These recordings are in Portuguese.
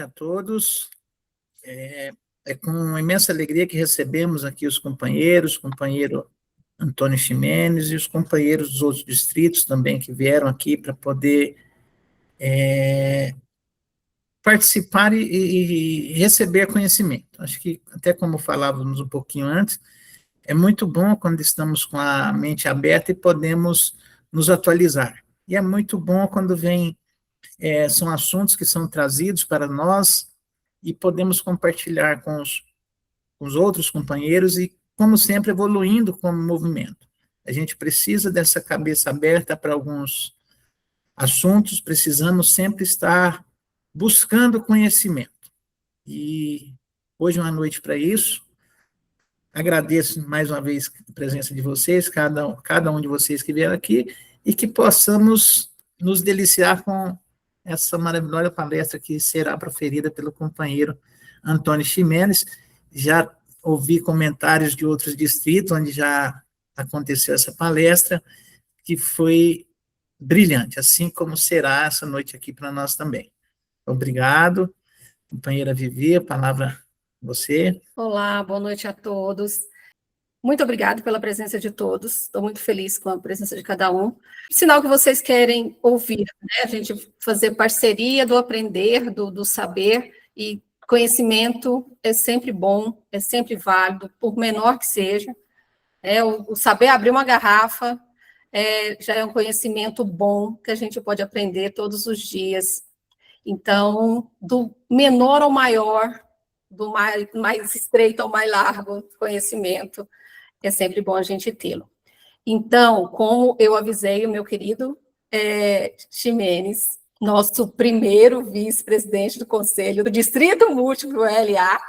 A todos. É com imensa alegria que recebemos aqui os companheiros, o companheiro Antônio Ximenes e os companheiros dos outros distritos também que vieram aqui para poder participar e receber conhecimento. Acho que, até como falávamos um pouquinho antes, é muito bom quando estamos com a mente aberta e podemos nos atualizar. E é muito bom quando são assuntos que são trazidos para nós e podemos compartilhar com os outros companheiros e, como sempre, evoluindo como movimento. A gente precisa dessa cabeça aberta para alguns assuntos, precisamos sempre estar buscando conhecimento. E hoje é uma noite para isso. Agradeço mais uma vez a presença de vocês, cada um de vocês que vieram aqui, e que possamos nos deliciar com essa maravilhosa palestra que será proferida pelo companheiro Antônio Ximenes. Já ouvi comentários de outros distritos onde já aconteceu essa palestra, que foi brilhante, assim como será essa noite aqui para nós também. Obrigado, companheira Vivi, a palavra a você. Olá, boa noite a todos. Muito obrigada pela presença de todos, estou muito feliz com a presença de cada um. Sinal que vocês querem ouvir, né? A gente fazer parceria do aprender, do saber, e conhecimento é sempre bom, é sempre válido, por menor que seja. O saber abrir uma garrafa já é um conhecimento bom que a gente pode aprender todos os dias. Então, do menor ao maior, do mais estreito ao mais largo conhecimento, é sempre bom a gente tê-lo. Então, como eu avisei o meu querido Ximenes, nosso primeiro vice-presidente do Conselho do Distrito Múltiplo LA,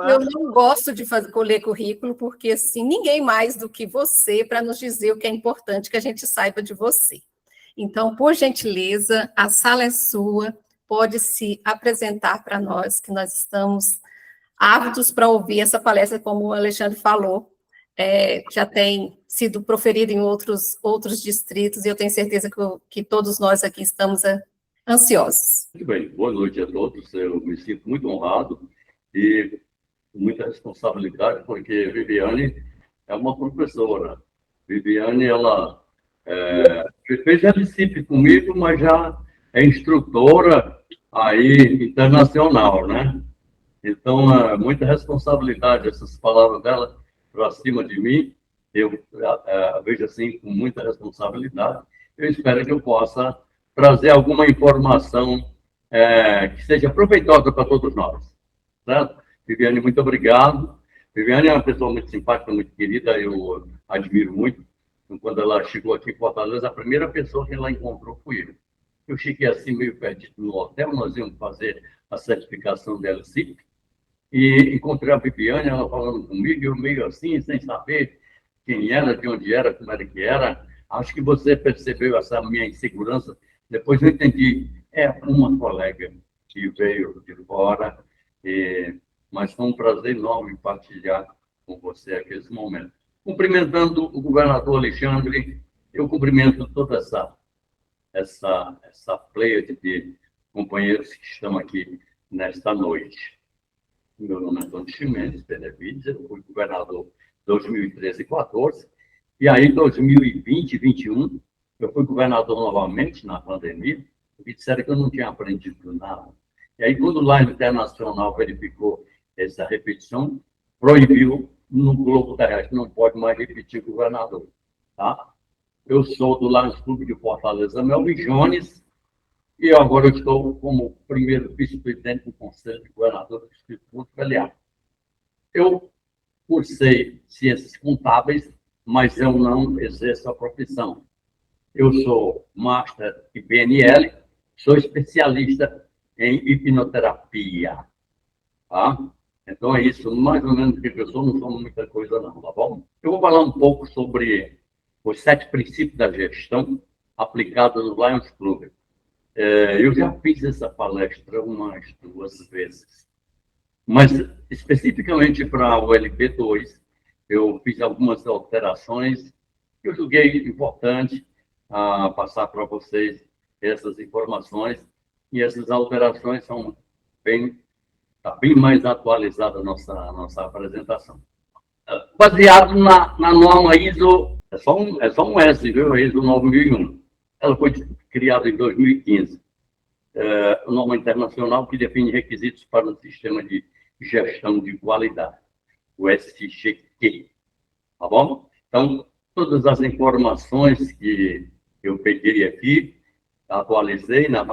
eu não gosto de ler currículo, porque assim, ninguém mais do que você para nos dizer o que é importante que a gente saiba de você. Então, por gentileza, a sala é sua, pode se apresentar para nós, que nós estamos ávidos para ouvir essa palestra, como o Alexandre falou, já tem sido proferida em outros distritos, e eu tenho certeza que todos nós aqui estamos ansiosos. Muito bem, boa noite a todos, eu me sinto muito honrado e com muita responsabilidade, porque Viviane é uma professora. Viviane, ela fez a disciplina comigo, mas já é instrutora aí internacional, né? Então, muita responsabilidade, essas palavras dela para cima de mim, eu vejo assim com muita responsabilidade. Eu espero que eu possa trazer alguma informação que seja proveitosa para todos nós. Certo? Viviane, muito obrigado. Viviane é uma pessoa muito simpática, muito querida, eu admiro muito. Então, quando ela chegou aqui em Fortaleza, a primeira pessoa que ela encontrou fui eu. Eu cheguei assim meio perdido no hotel, nós íamos fazer a certificação da LCIP, e encontrei a Viviane, ela falando comigo, eu meio assim, sem saber quem era, de onde era, como era que era. Acho que você percebeu essa minha insegurança. Depois eu entendi, é uma colega que veio de fora, mas foi um prazer enorme partilhar com você aqueles momentos. Cumprimentando o governador Alexandre, eu cumprimento toda essa pleiade de companheiros que estão aqui nesta noite. Meu nome é Antônio Ximenes Benevides, eu fui governador 2013 e 2014, e aí 2020 e 2021 eu fui governador novamente na pandemia, e disseram que eu não tinha aprendido nada. E aí, quando o Line Internacional verificou essa repetição, proibiu no globo terrestre, não pode mais repetir governador. Tá? Eu sou do Lions Clube de Fortaleza, Melvin Jones, e agora eu estou como primeiro vice-presidente do Conselho de Governador do Distrito Múltiplo LA. Eu cursei ciências contábeis, mas eu não exerço a profissão. Eu sou master em PNL, sou especialista em hipnoterapia. Tá? Então é isso, mais ou menos o que eu sou, não sou muita coisa não, tá bom? Eu vou falar um pouco sobre os 7 princípios da gestão aplicados no Lions Club. Eu já fiz essa palestra umas 2 vezes, mas especificamente para o LP2, eu fiz algumas alterações que eu julguei importante passar para vocês essas informações, e essas alterações são bem mais atualizada a nossa apresentação. Baseado na norma ISO, é só um S, viu? ISO 9001. Ela foi criada em 2015. Norma internacional que define requisitos para o sistema de gestão de qualidade, o SGQ. Tá bom? Então, todas as informações que eu peguei aqui, atualizei, na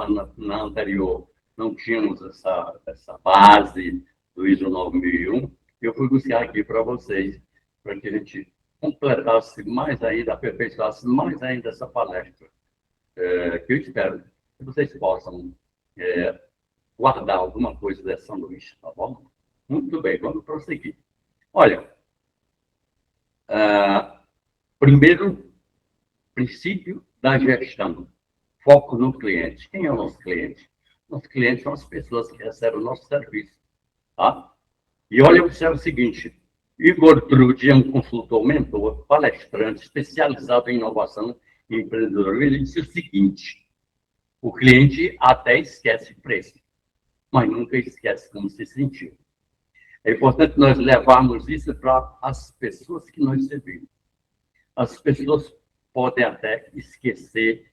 anterior não tínhamos essa base do ISO 9001, eu fui buscar aqui para vocês, para que a gente completasse mais ainda, aperfeiçoasse mais ainda essa palestra, que eu espero que vocês possam guardar alguma coisa dessa noite, tá bom? Muito bem, vamos prosseguir. Olha, primeiro princípio da gestão, foco no cliente. Quem é o nosso cliente? Nossos clientes são as pessoas que recebem o nosso serviço, tá? E olha, observa o seguinte, Igor Trude é um consultor mentor, palestrante, especializado em inovação e empreendedorismo. Ele disse o seguinte, o cliente até esquece preço, mas nunca esquece como se sentiu. É importante nós levarmos isso para as pessoas que nós servimos. As pessoas podem até esquecer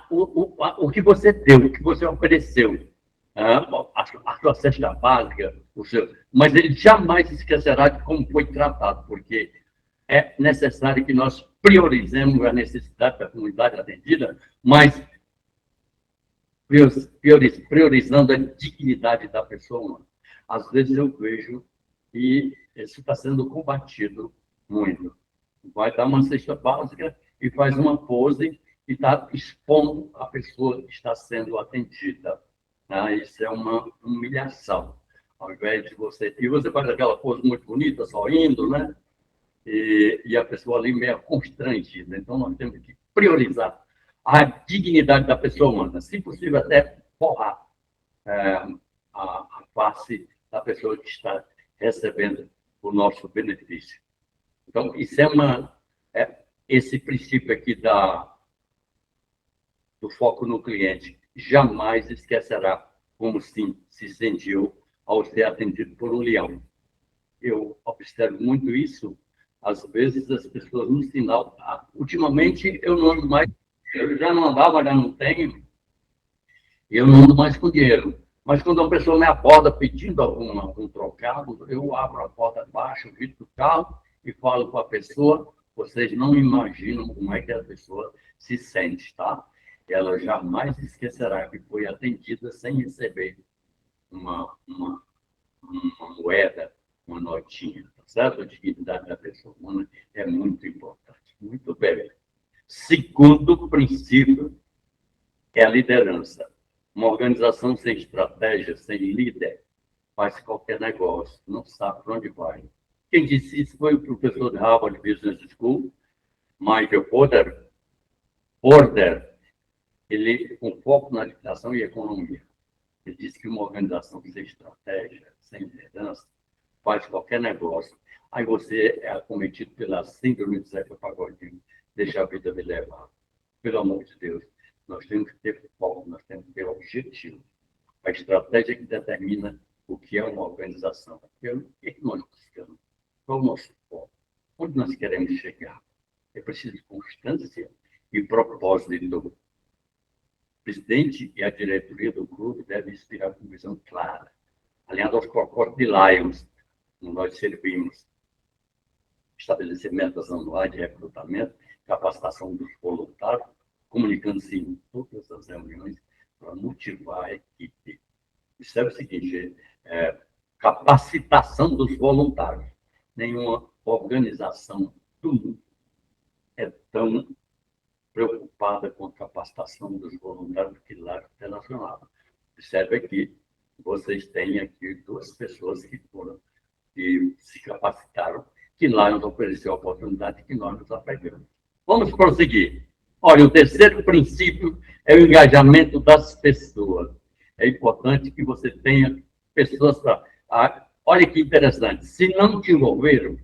o que você deu, o que você ofereceu, a sua cesta básica, mas ele jamais esquecerá de como foi tratado, porque é necessário que nós priorizemos a necessidade da comunidade atendida, mas priorizando a dignidade da pessoa humana. Às vezes eu vejo que isso está sendo combatido muito. Vai dar uma cesta básica e faz uma pose e está expondo a pessoa que está sendo atendida. Isso é uma humilhação. Ao invés de você... E você faz aquela pose muito bonita, sorrindo, né? E a pessoa ali meio constrangida. Então, nós temos que priorizar a dignidade da pessoa humana. Se possível, até forrar a face da pessoa que está recebendo o nosso benefício. Então, isso esse princípio aqui do foco no cliente jamais esquecerá como se sentiu ao ser atendido por um leão. Eu observo muito isso. Às vezes, as pessoas no sinal... Ultimamente, eu não ando mais... Eu já não andava, já não tenho. Eu não ando mais com dinheiro. Mas quando uma pessoa me aborda pedindo algum trocado, eu abro a porta baixo, grito do carro e falo com a pessoa, vocês não imaginam como é que a pessoa se sente, tá? Ela jamais esquecerá que foi atendida sem receber uma moeda, uma notinha, tá certo? A dignidade da pessoa humana é muito importante. Muito bem. Segundo princípio é a liderança. Uma organização sem estratégia, sem líder, faz qualquer negócio, não sabe para onde vai. Quem disse isso foi o professor de Harvard Business School, Michael Porter. Ele, com foco na educação e economia, ele disse que uma organização sem estratégia, sem liderança, faz qualquer negócio. Aí você é acometido pela síndrome de Zeca Pagodinho, deixa a vida me levar. Pelo amor de Deus, nós temos que ter foco, nós temos que ter objetivo. A estratégia que determina o que é uma organização. O que nós buscamos? Qual é o nosso foco? Onde nós queremos chegar? É preciso constância e propósito. O presidente e a diretoria do clube devem inspirar com visão clara, alinhado aos propósitos de Lions, como nós servimos. Estabelecer metas anuais de recrutamento, capacitação dos voluntários, comunicando-se em todas as reuniões para motivar a equipe. Observe o seguinte, capacitação dos voluntários. Nenhuma organização do mundo é tão preocupada com a capacitação dos voluntários que lá é relacionado. Observe aqui, vocês têm aqui duas pessoas que se capacitaram, que lá nos ofereceu a oportunidade que nós nos apegamos. Vamos prosseguir. Olha, o terceiro princípio é o engajamento das pessoas. É importante que você tenha pessoas para... Olha que interessante, se não te envolveram,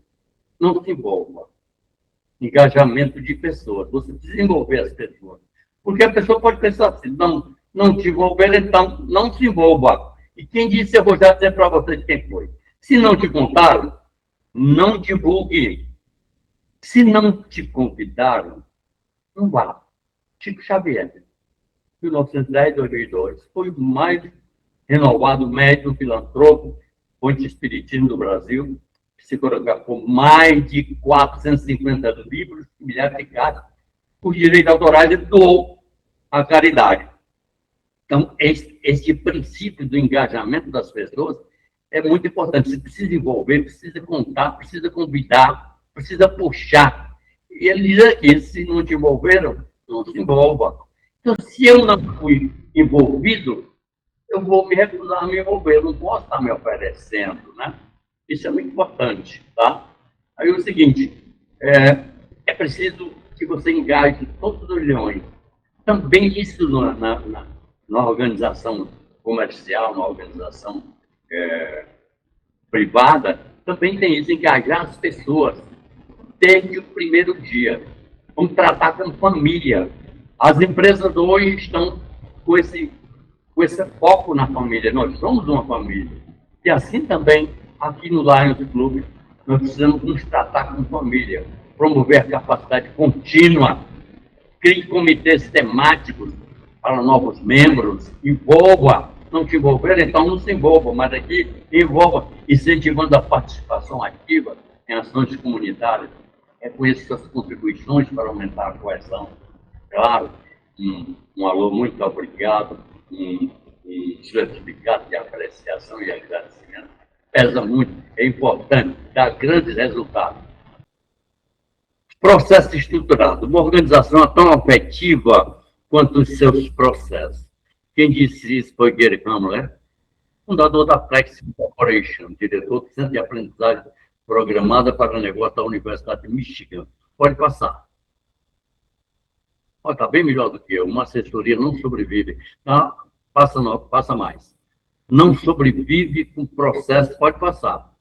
não se envolva. Engajamento de pessoas, você desenvolver as pessoas. Porque a pessoa pode pensar assim, não, não te envolver, então não se envolva. E quem disse, eu vou já dizer para vocês quem foi. Se não te contaram, não divulgue. Se não te convidaram, não vá. Chico Xavier, 1910-2002, foi o mais renovado médium filantropo, fonte espiritismo do Brasil, psicografou mais de 450 livros, milhares de cartas, por direitos autorais, ele doou à caridade. Então, este princípio do engajamento das pessoas é muito importante. Você precisa envolver, precisa contar, precisa convidar, precisa puxar. E ele diz aqui, se não te envolveram, não se envolva. Então, se eu não fui envolvido, eu vou me recusar a me envolver, eu não posso estar me oferecendo, né? Isso é muito importante, tá? Aí é o seguinte, é preciso que você engaje todos os leões. Também isso na organização comercial, na organização privada, também tem isso, engajar as pessoas desde o primeiro dia. Vamos tratar como família. As empresas hoje estão com esse foco na família. Nós somos uma família. E assim também, aqui no Lions Club, nós precisamos nos tratar como família, promover a capacidade contínua, crie comitês temáticos para novos membros, envolva, não te envolver, então não se envolva, mas aqui envolva, incentivando a participação ativa em ações comunitárias, reconheça suas contribuições para aumentar a coesão. Claro, um alô muito obrigado, um certificado de apreciação e agradecimento. Pesa muito, é importante, dá grandes resultados. Processo estruturado. Uma organização é tão afetiva quanto os seus processos. Quem disse isso foi Gary Hamler, fundador da Flex Corporation, diretor do Centro de Aprendizagem Programada para Negócio da Universidade de Michigan. Pode passar. Está bem melhor do que eu. Uma assessoria não sobrevive. Tá? Passa mais. Não sobrevive com processo, pode passar.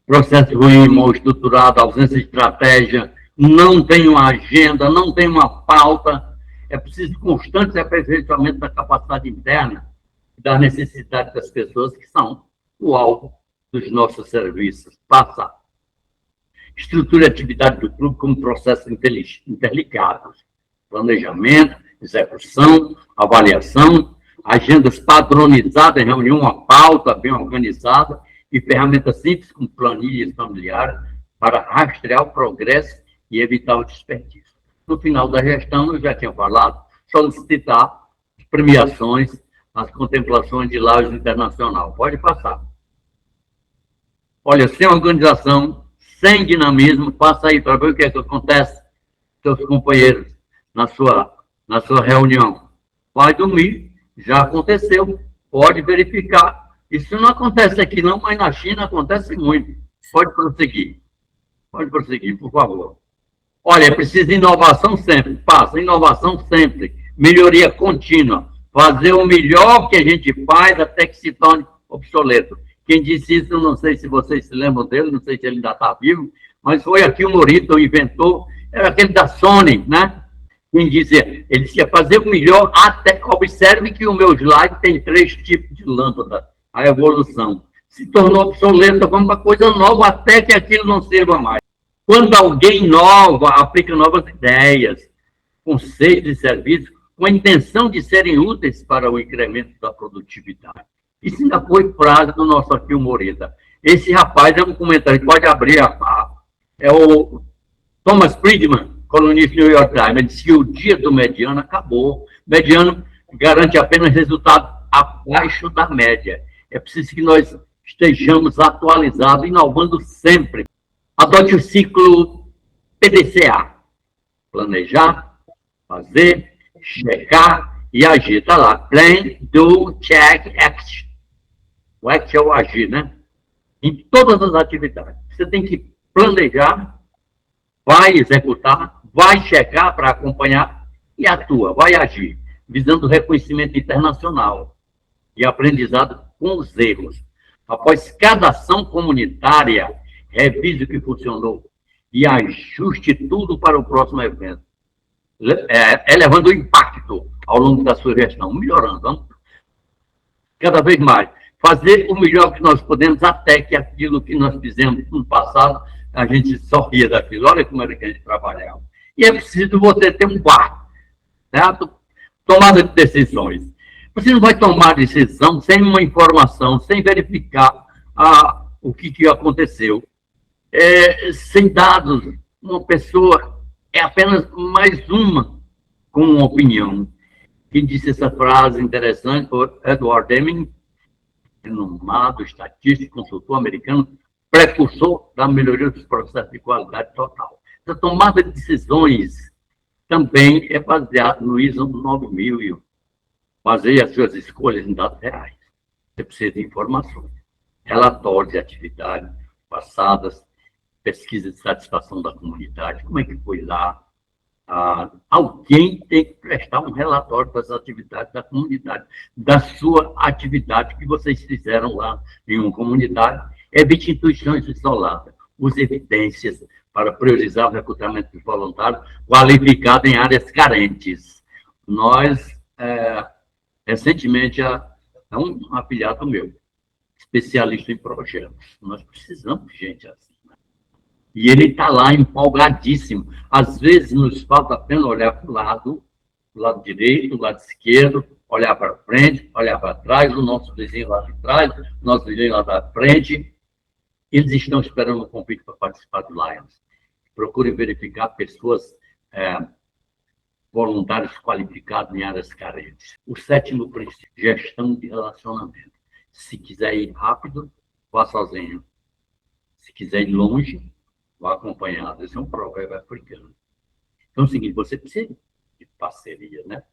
Processo ruim, mal estruturado, ausência de estratégia, não tem uma agenda, não tem uma pauta. É preciso constante aperfeiçoamento da capacidade interna e das necessidades das pessoas que são o alvo dos nossos serviços. Passa. Estrutura e atividade do clube como processos interligados. Planejamento, execução, avaliação, agendas padronizadas, reunião, uma pauta bem organizada e ferramentas simples como planilhas familiares para rastrear o progresso e evitar o desperdício. No final da gestão, eu já tinha falado, solicitar as premiações, as contemplações de lajes internacional. Pode passar. Olha, sem organização, sem dinamismo, passa aí para ver o que é que acontece com seus companheiros na sua reunião. Vai dormir, já aconteceu, pode verificar. Isso não acontece aqui não, mas na China acontece muito. Pode prosseguir. Pode prosseguir, por favor. Olha, é preciso inovação sempre. Passa, inovação sempre. Melhoria contínua. Fazer o melhor que a gente faz até que se torne obsoleto. Quem disse isso, eu não sei se vocês se lembram dele, não sei se ele ainda está vivo, mas foi aqui o Morito, o inventor, era aquele da Sony, né? Quem dizia, ele dizia fazer o melhor até... Observe que o meu slide tem 3 tipos de lâmpada. A evolução. Se tornou obsoleta, vamos para coisa nova até que aquilo não sirva mais. Quando alguém nova aplica novas ideias, conceitos e serviços, com a intenção de serem úteis para o incremento da produtividade. Isso ainda foi frase do nosso aqui humorista. Esse rapaz é um comentário, pode abrir é o Thomas Friedman, colunista do New York Times. Ele disse que o dia do mediano acabou. Mediano garante apenas resultado abaixo da média. É preciso que nós estejamos atualizados, inovando sempre. Adote o ciclo PDCA. Planejar, fazer, checar e agir. Está lá. Plan, do, check, act. O act é o agir, né? Em todas as atividades. Você tem que planejar, vai executar, vai checar para acompanhar e atua, vai agir, visando reconhecimento internacional e aprendizado com os erros. Após cada ação comunitária, revise o que funcionou e ajuste tudo para o próximo evento. elevando o impacto ao longo da sua gestão, melhorando, cada vez mais. Fazer o melhor que nós podemos, até que aquilo que nós fizemos no passado, a gente sorria daquilo. Olha como era que a gente trabalhava. E é preciso você ter um quarto, certo? Tomada de decisões. Você não vai tomar decisão sem uma informação, sem verificar o que aconteceu. Sem dados, uma pessoa é apenas mais uma com uma opinião. Quem disse essa frase interessante foi Edward Deming, renomado estatístico, consultor americano, precursor da melhoria dos processos de qualidade total. A tomada de decisões também é baseada no ISO 9000, baseia as suas escolhas em dados reais. Você precisa de informações, relatórios de atividades passadas, pesquisa de satisfação da comunidade, como é que foi lá. Alguém tem que prestar um relatório das atividades da comunidade, da sua atividade que vocês fizeram lá em uma comunidade. Evite instituições isoladas, use evidências para priorizar o recrutamento de voluntários qualificados em áreas carentes. Nós, recentemente, um afiliado meu, especialista em projetos, nós precisamos de gente assim. E ele está lá empolgadíssimo. Às vezes nos falta apenas olhar para o lado direito, o lado esquerdo, olhar para frente, olhar para trás, o nosso vizinho lá de trás, o nosso vizinho lá da frente. Eles estão esperando o convite para participar do Lions. Procure verificar pessoas, voluntários qualificados em áreas carentes. O 7º princípio, gestão de relacionamento. Se quiser ir rápido, vá sozinho. Se quiser ir longe, vá acompanhado. Esse é um provérbio africano. Então é o seguinte, você precisa de parceria, né?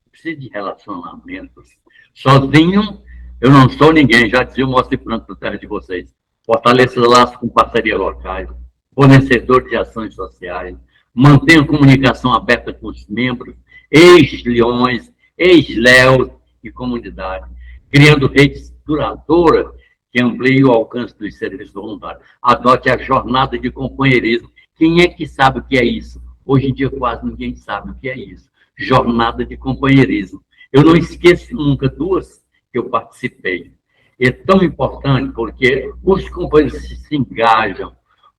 Precisa de relacionamentos. Sozinho, eu não sou ninguém, já dizia o Moacir Franco do terra de vocês. Fortaleça laços com parcerias locais, fornecedor de ações sociais, mantenha comunicação aberta com os membros, ex-leões, ex-léus e comunidade, criando redes duradouras que ampliem o alcance dos serviços voluntários. Adote a jornada de companheirismo. Quem é que sabe o que é isso? Hoje em dia quase ninguém sabe o que é isso. Jornada de companheirismo. Eu não esqueço nunca duas que eu participei. É tão importante porque os companheiros se engajam,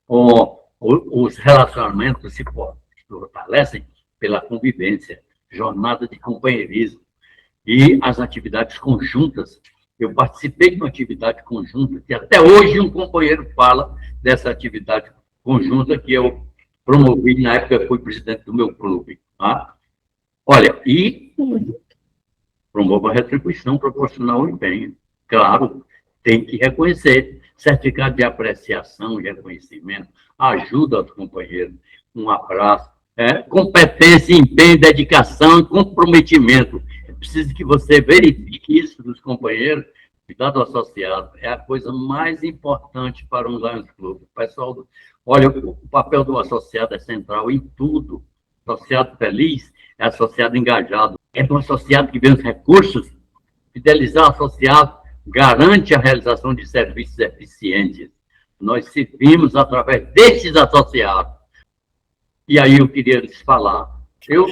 os relacionamentos se fortalecem pela convivência, jornada de companheirismo e as atividades conjuntas. Eu participei de uma atividade conjunta que até hoje um companheiro fala dessa atividade conjunta que eu promovi na época que fui presidente do meu clube. Tá? Olha, e promovo a retribuição proporcional ao empenho. Claro, tem que reconhecer. Certificado de apreciação e reconhecimento, ajuda aos companheiros, um abraço, competência, empenho, dedicação e comprometimento. É preciso que você verifique isso dos companheiros. Cuidado associado é a coisa mais importante para um Lions Club. Pessoal, olha, o papel do associado é central em tudo. Associado feliz é associado engajado. É do associado que vê os recursos. Fidelizar o associado garante a realização de serviços eficientes. Nós servimos através desses associados. E aí eu queria lhes falar. Eu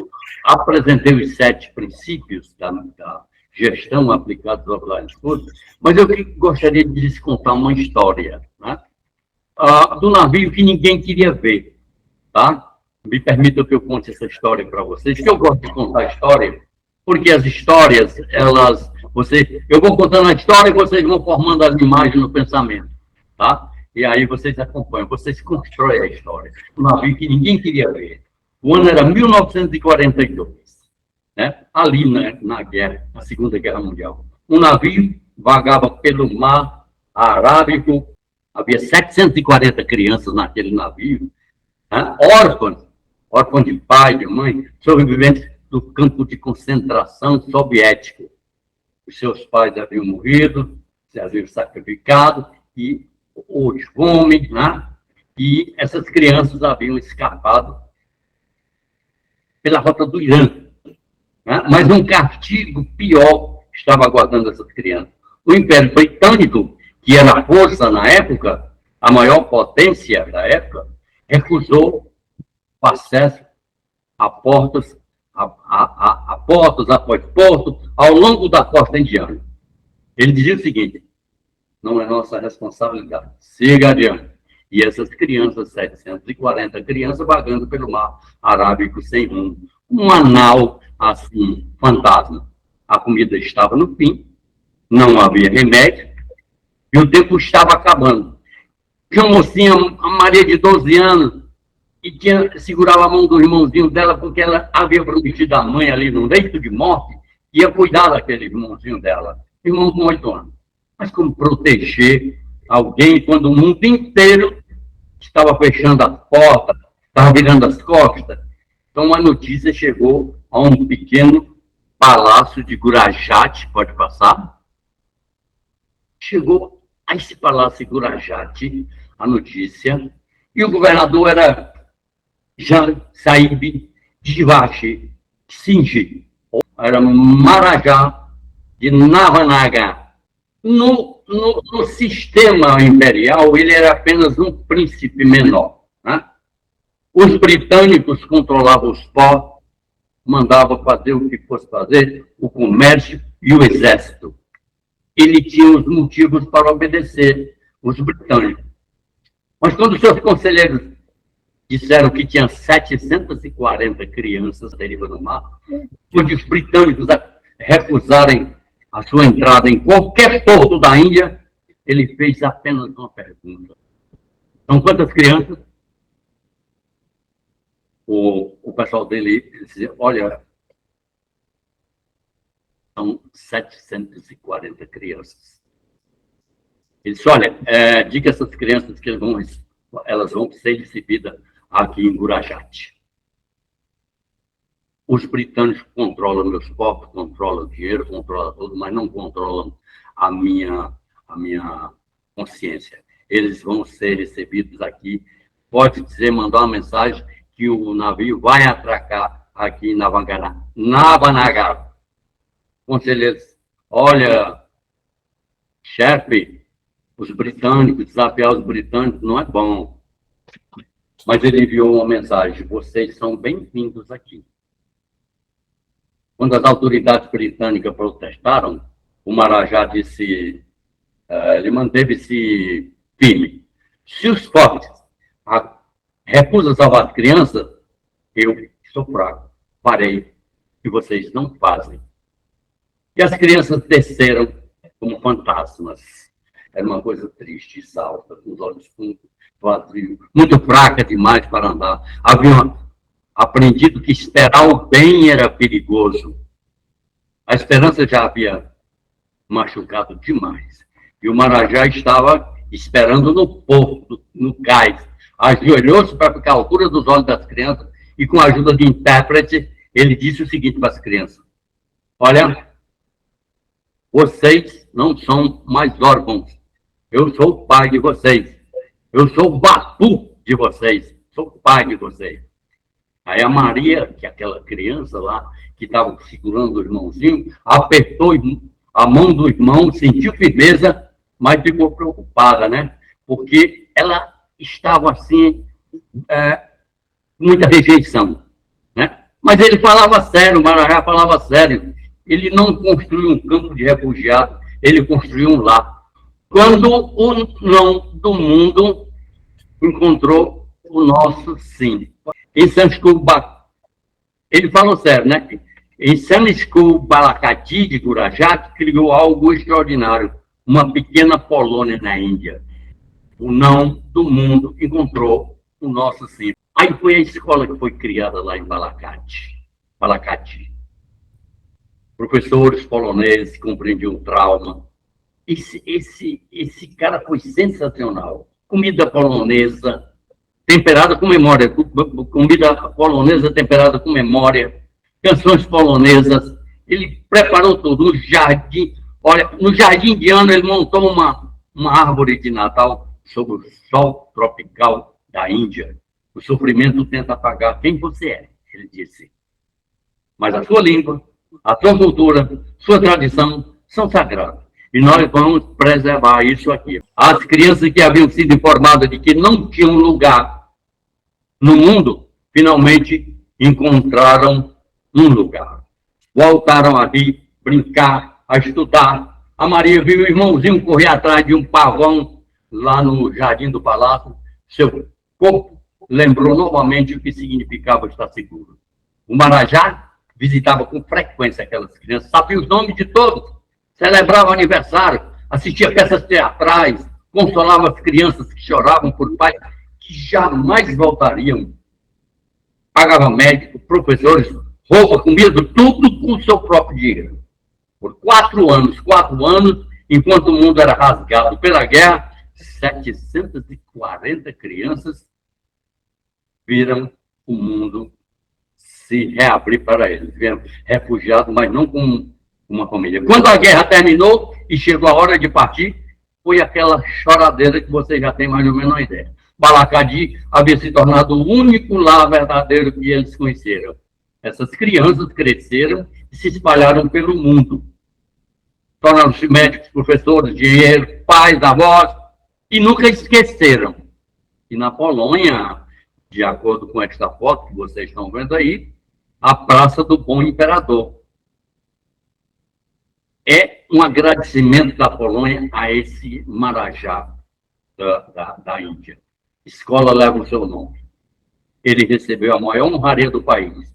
apresentei os 7 princípios da gestão aplicados ao Lions Club, mas eu gostaria de lhes contar uma história, né? Do navio que ninguém queria ver. Tá? Me permitam que eu conte essa história para vocês, que eu gosto de contar história, porque as histórias, eu vou contando a história e vocês vão formando as imagens no pensamento, tá? E aí vocês acompanham, vocês constroem a história. Um navio que ninguém queria ver. O ano era 1942, né? Ali na guerra, na Segunda Guerra Mundial. Um navio vagava pelo mar Arábico, havia 740 crianças naquele navio, né? órfãos de pai, de mãe, sobreviventes do campo de concentração soviético. Os seus pais haviam morrido, se haviam sacrificado, e os fome, né? E essas crianças haviam escapado pela rota do Irã. Né? Mas um castigo pior estava aguardando essas crianças. O Império Britânico, que era a força na época, a maior potência da época, recusou o acesso a portos a portos após portos, ao longo da costa indiana. Ele dizia o seguinte: não é nossa responsabilidade, siga adiante. E essas crianças, 740 crianças, vagando pelo mar Arábico sem rumo. Um anal, assim, fantasma. A comida estava no fim, não havia remédio, e o tempo estava acabando. Tinha uma mocinha, a Maria de 12 anos, e segurava a mão do irmãozinho dela, porque ela havia prometido à mãe ali no leito de morte, ia cuidar daquele irmãozinho dela. Irmão com 8 anos. Mas como proteger alguém quando o mundo inteiro estava fechando as portas, estava virando as costas? Então a notícia chegou a um pequeno palácio de Gurajati, pode passar? Chegou a esse palácio de Gurajati a notícia, e o governador era Jan Saib Jivashi Singh, era Marajá de Navanagar. No sistema imperial, ele era apenas um príncipe menor, né? Os britânicos controlavam os portos, mandavam fazer o que fosse fazer, o comércio e o exército. Ele tinha os motivos para obedecer os britânicos. Mas quando seus conselheiros disseram que tinha 740 crianças derivando no mar, quando os britânicos recusarem a sua entrada em qualquer porto da Índia, ele fez apenas uma pergunta: são quantas crianças? O pessoal dele dizia: olha, são 740 crianças. Ele disse: olha, diga a essas crianças que elas vão ser recebidas aqui em Gurajati. Os britânicos controlam meus portos, controlam o dinheiro, controlam tudo, mas não controlam a minha consciência. Eles vão ser recebidos aqui. Pode dizer, mandar uma mensagem que o navio vai atracar aqui em Navanagar. Conselheiros: olha, chefe, os britânicos, desafiar os britânicos não é bom. Mas ele enviou uma mensagem: vocês são bem-vindos aqui. Quando as autoridades britânicas protestaram, o Marajá disse, ele manteve-se firme: se os fortes recusam salvar as crianças, eu sou fraco, farei, e vocês não fazem. E as crianças desceram como fantasmas. Era uma coisa triste, salta, com os olhos fundos, vazios, muito fraca demais para andar. Haviam aprendido que esperar o bem era perigoso. A esperança já havia machucado demais. E o Marajá estava esperando no porto, no cais. Ajoelhou-se para ficar à altura dos olhos das crianças e, com a ajuda de intérprete, ele disse o seguinte para as crianças: olha, vocês não são mais órfãos. Eu sou o pai de vocês. Eu sou o Batu de vocês. Sou o pai de vocês. Aí a Maria, que é aquela criança lá, que estava segurando o irmãozinho, apertou a mão do irmão, sentiu firmeza, mas ficou preocupada, né? Porque ela estava assim, muita rejeição, né? Mas ele falava sério, o Marajá falava sério. Ele não construiu um campo de refugiados, ele construiu um lar. Quando o não do mundo encontrou o nosso sim. Em Sanskrit, ele falou sério, né? Em Sanskrit Balakati de Gurajati criou algo extraordinário, uma pequena Polônia na Índia. O não do mundo encontrou o nosso sim. Aí foi a escola que foi criada lá em Balakati. Professores poloneses compreendiam o trauma. Esse cara foi sensacional. Comida polonesa temperada com memória, comida polonesa temperada com memória, canções polonesas. Ele preparou tudo no jardim. Olha, no jardim indiano ele montou uma árvore de Natal sob o sol tropical da Índia. O sofrimento tenta apagar quem você é, ele disse. Mas a sua língua, a sua cultura, sua tradição são sagradas. E nós vamos preservar isso aqui. As crianças que haviam sido informadas de que não tinham lugar no mundo, finalmente encontraram um lugar. Voltaram a rir, brincar, a estudar. A Maria viu o irmãozinho correr atrás de um pavão lá no Jardim do Palácio. Seu corpo lembrou novamente o que significava estar seguro. O Marajá visitava com frequência aquelas crianças, sabia os nomes de todos, celebrava aniversário, assistia peças teatrais, consolava as crianças que choravam por pais que jamais voltariam. Pagava médico, professores, roupa, comida, tudo com o seu próprio dinheiro. Por 4 anos, enquanto o mundo era rasgado pela guerra, 740 crianças viram o mundo se reabrir para eles. Vieram refugiados, mas não com uma família. Quando a guerra terminou e chegou a hora de partir, foi aquela choradeira que vocês já têm mais ou menos uma ideia. Balacadi havia se tornado o único lar verdadeiro que eles conheceram. Essas crianças cresceram e se espalharam pelo mundo. Tornaram-se médicos, professores, engenheiros, pais, avós, e nunca esqueceram. E na Polônia, de acordo com esta foto que vocês estão vendo aí, a Praça do Bom Imperador. É um agradecimento da Polônia a esse Marajá da Índia. Escola leva o seu nome. Ele recebeu a maior honraria do país.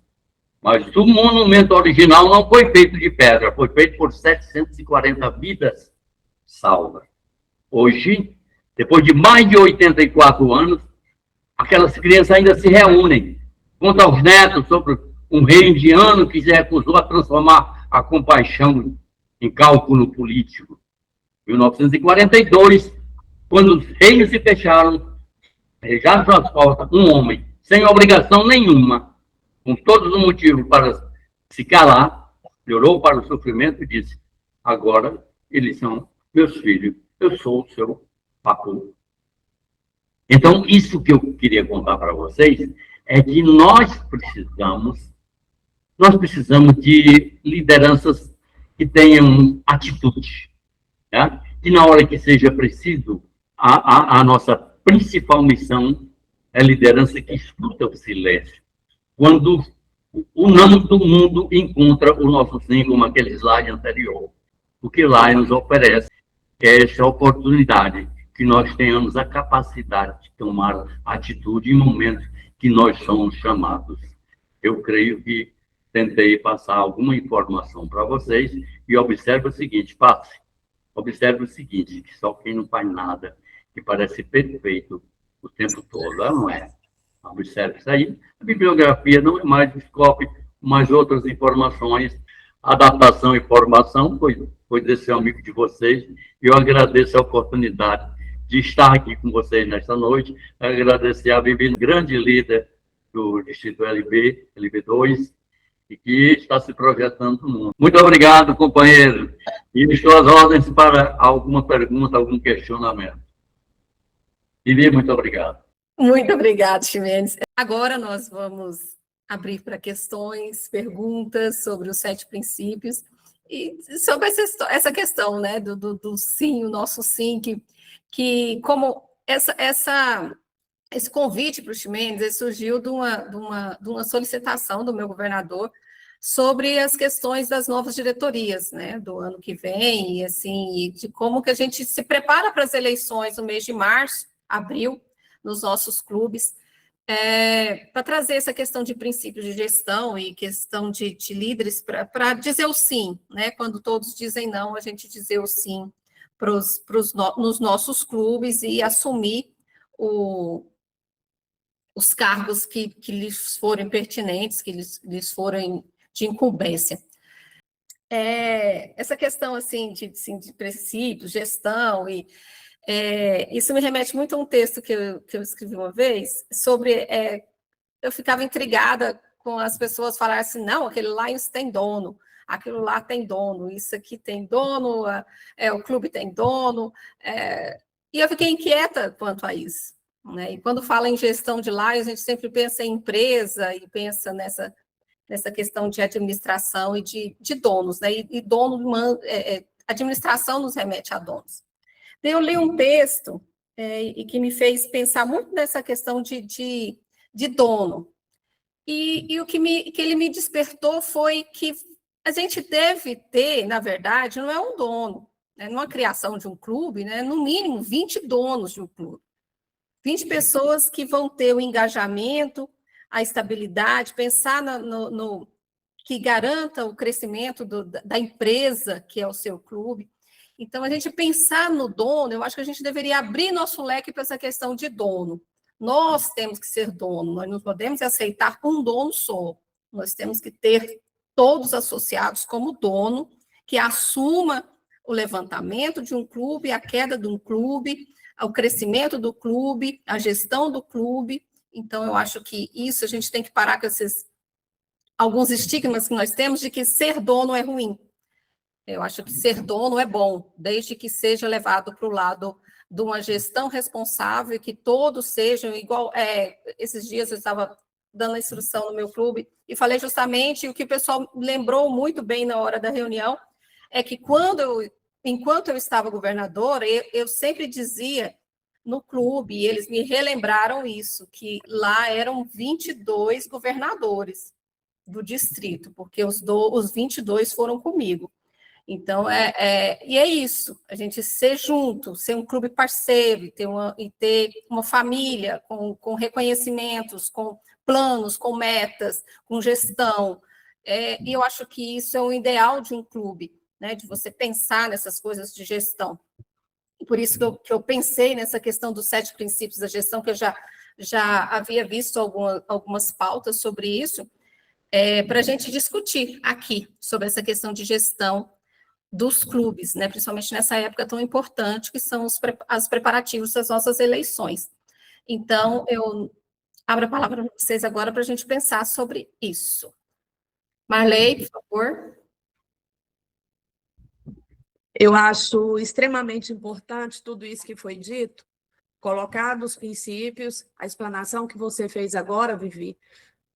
Mas o monumento original não foi feito de pedra, foi feito por 740 vidas salvas. Hoje, depois de mais de 84 anos, aquelas crianças ainda se reúnem. Conta aos netos sobre um rei indiano que se recusou a transformar a compaixão em cálculo político. Em 1942, quando os reinos se fecharam, já suas portas, um homem, sem obrigação nenhuma, com todos os motivos para se calar, olhou para o sofrimento e disse: agora eles são meus filhos, eu sou o seu papo. Então, isso que eu queria contar para vocês é que nós precisamos de lideranças que tenham atitude, né? E na hora que seja preciso, a nossa principal missão é a liderança que escuta o silêncio. Quando o não do mundo encontra o nosso sim, como aquele slide anterior, o que lá nos oferece é essa oportunidade, que nós tenhamos a capacidade de tomar atitude em momentos que nós somos chamados. Eu creio que tentei passar alguma informação para vocês e observe o seguinte, observe o seguinte, que só quem não faz nada, que parece perfeito o tempo todo, não é? Observe isso aí. A bibliografia não é mais o Scopy, mas outras informações. A datação e formação foi desse amigo de vocês. Eu agradeço a oportunidade de estar aqui com vocês nesta noite. Agradecer a Bibi, grande líder do Distrito LB2, e que está se projetando no mundo. Muito obrigado, companheiro. E estou às ordens para alguma pergunta, algum questionamento. Bibi, muito obrigado. Muito obrigada, Ximenes. Agora nós vamos abrir para questões, perguntas sobre os 7 princípios e sobre essa questão, né, do sim, o nosso sim, que como esse convite para o Ximenes surgiu de uma solicitação do meu governador sobre as questões das novas diretorias, né, do ano que vem, e assim, de como que a gente se prepara para as eleições no mês de março, abril, nos nossos clubes, para trazer essa questão de princípios de gestão e questão de líderes para dizer o sim, né? Quando todos dizem não, a gente dizer o sim nos nossos clubes e assumir os cargos que lhes forem pertinentes, que lhes forem de incumbência. Essa questão assim, de princípios, gestão e isso me remete muito a um texto que eu escrevi uma vez sobre... eu ficava intrigada com as pessoas falarem assim, não, aquele Lions tem dono, aquilo lá tem dono, isso aqui tem dono, o clube tem dono, e eu fiquei inquieta quanto a isso, né? E quando fala em gestão de Lions, a gente sempre pensa em empresa e pensa nessa questão de administração e de donos, né? E dono, administração nos remete a donos. Eu li um texto e que me fez pensar muito nessa questão de dono. E o que ele me despertou foi que a gente deve ter, na verdade, não é um dono, né? Numa criação de um clube, né? No mínimo 20 donos de um clube. 20 pessoas que vão ter o engajamento, a estabilidade, pensar no que garanta o crescimento da empresa, que é o seu clube. Então, a gente pensar no dono, eu acho que a gente deveria abrir nosso leque para essa questão de dono. Nós temos que ser dono, nós não podemos aceitar um dono só. Nós temos que ter todos associados como dono, que assuma o levantamento de um clube, a queda de um clube, o crescimento do clube, a gestão do clube. Então, eu acho que isso a gente tem que parar com alguns estigmas que nós temos de que ser dono é ruim. Eu acho que ser dono é bom, desde que seja levado para o lado de uma gestão responsável, que todos sejam igual. Esses dias eu estava dando a instrução no meu clube e falei justamente o que o pessoal lembrou muito bem na hora da reunião, é que enquanto eu estava governadora, eu sempre dizia no clube, e eles me relembraram isso, que lá eram 22 governadores do distrito, porque os 22 foram comigo. Então, e é isso, a gente ser junto, ser um clube parceiro, e ter uma família com reconhecimentos, com planos, com metas, com gestão. E eu acho que isso é o ideal de um clube, né, de você pensar nessas coisas de gestão. E por isso que eu pensei nessa questão dos 7 princípios da gestão, que eu já havia visto algumas pautas sobre isso, para a gente discutir aqui sobre essa questão de gestão dos clubes, né, principalmente nessa época tão importante que são os preparativos das nossas eleições. Então, eu abro a palavra para vocês agora para a gente pensar sobre isso. Marley, por favor. Eu acho extremamente importante tudo isso que foi dito, colocar nos princípios, a explanação que você fez agora, Vivi,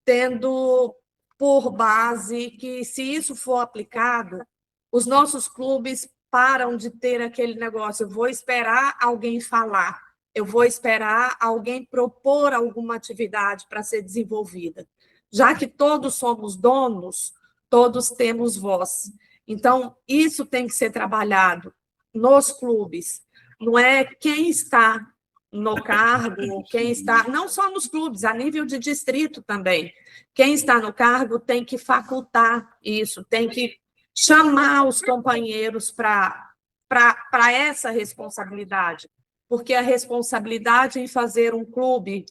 tendo por base que, se isso for aplicado, os nossos clubes param de ter aquele negócio, eu vou esperar alguém falar, eu vou esperar alguém propor alguma atividade para ser desenvolvida. Já que todos somos donos, todos temos voz. Então, isso tem que ser trabalhado nos clubes. Não é quem está no cargo, quem está... Não só nos clubes, a nível de distrito também. Quem está no cargo tem que facultar isso, tem que chamar os companheiros para essa responsabilidade. Porque a responsabilidade em fazer um clube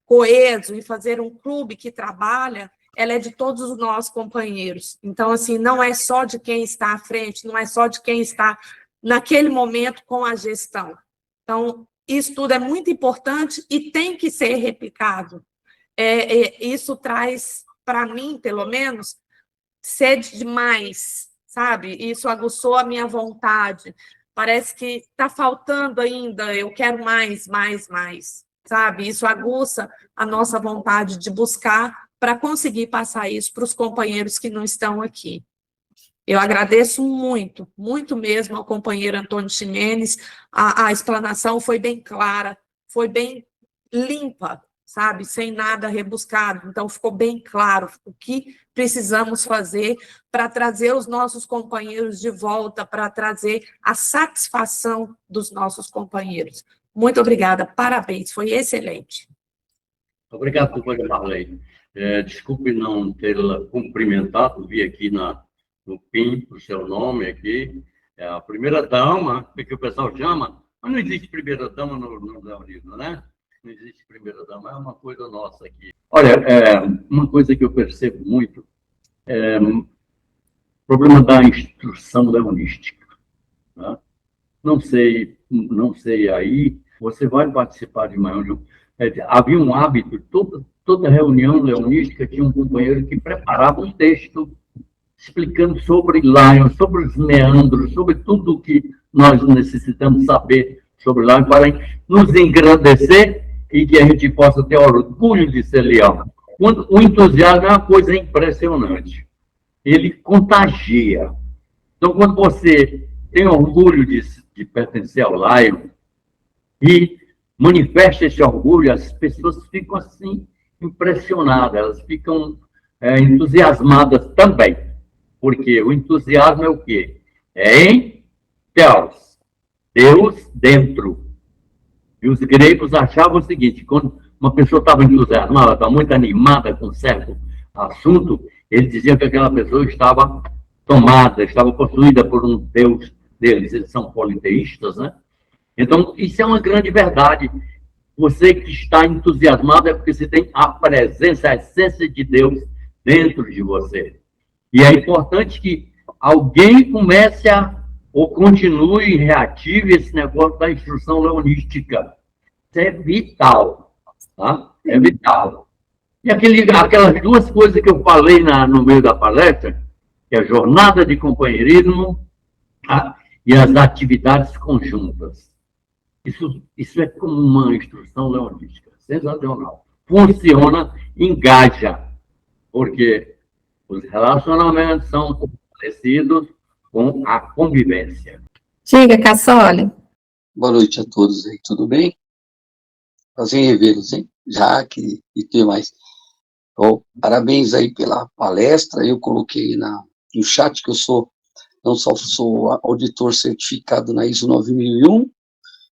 coeso, em fazer um clube que trabalha, ela é de todos nós, companheiros. Então, assim, não é só de quem está à frente, não é só de quem está naquele momento com a gestão. Então, isso tudo é muito importante e tem que ser replicado. Isso traz, para mim, pelo menos, sede demais, sabe? Isso aguçou a minha vontade. Parece que está faltando ainda, eu quero mais, sabe? Isso aguça a nossa vontade de buscar para conseguir passar isso para os companheiros que não estão aqui. Eu agradeço muito, muito mesmo ao companheiro Antônio Ximenes, a explanação foi bem clara, foi bem limpa, sabe? Sem nada rebuscado, então ficou bem claro o que precisamos fazer para trazer os nossos companheiros de volta, para trazer a satisfação dos nossos companheiros. Muito obrigada, parabéns, foi excelente. Obrigado, companheira Marley. Desculpe não tê-la cumprimentado, vi aqui no PIN o seu nome aqui, é a primeira-dama, que o pessoal chama, mas não existe primeira-dama no livro, né? Não existe primeira-dama, é uma coisa nossa aqui. Olha, uma coisa que eu percebo muito é o problema da instrução leonística. Né? Não sei aí, você vai participar de uma reunião. Havia um hábito, toda reunião leonística tinha um companheiro que preparava um texto explicando sobre Lion, sobre os meandros, sobre tudo o que nós necessitamos saber sobre Lion para nos engrandecer e que a gente possa ter orgulho de ser leão. O entusiasmo é uma coisa impressionante. Ele contagia. Então, quando você tem orgulho de pertencer ao Lion e manifesta esse orgulho, as pessoas ficam assim, impressionadas, elas ficam entusiasmadas também. Porque o entusiasmo é o quê? É em Deus, Deus dentro. E os gregos achavam o seguinte, quando uma pessoa estava entusiasmada, estava muito animada com certo assunto, eles diziam que aquela pessoa estava tomada, estava possuída por um Deus deles. Eles são politeístas, né? Então, isso é uma grande verdade. Você que está entusiasmado é porque você tem a presença, a essência de Deus dentro de você. E é importante que alguém comece ou continue e reative esse negócio da instrução leonística. Isso é vital, tá? É vital. E aquelas duas coisas que eu falei no meio da palestra, que é a jornada de companheirismo, tá? E as atividades conjuntas. Isso é como uma instrução leonística, sensacional. Funciona, engaja, porque os relacionamentos são fortalecidos com a convivência. Diga, Cassoli. Boa noite a todos aí, tudo bem? Prazer em revê-los, hein? Jaque e tudo mais. Bom, parabéns aí pela palestra. Eu coloquei no chat que eu não só sou auditor certificado na ISO 9001,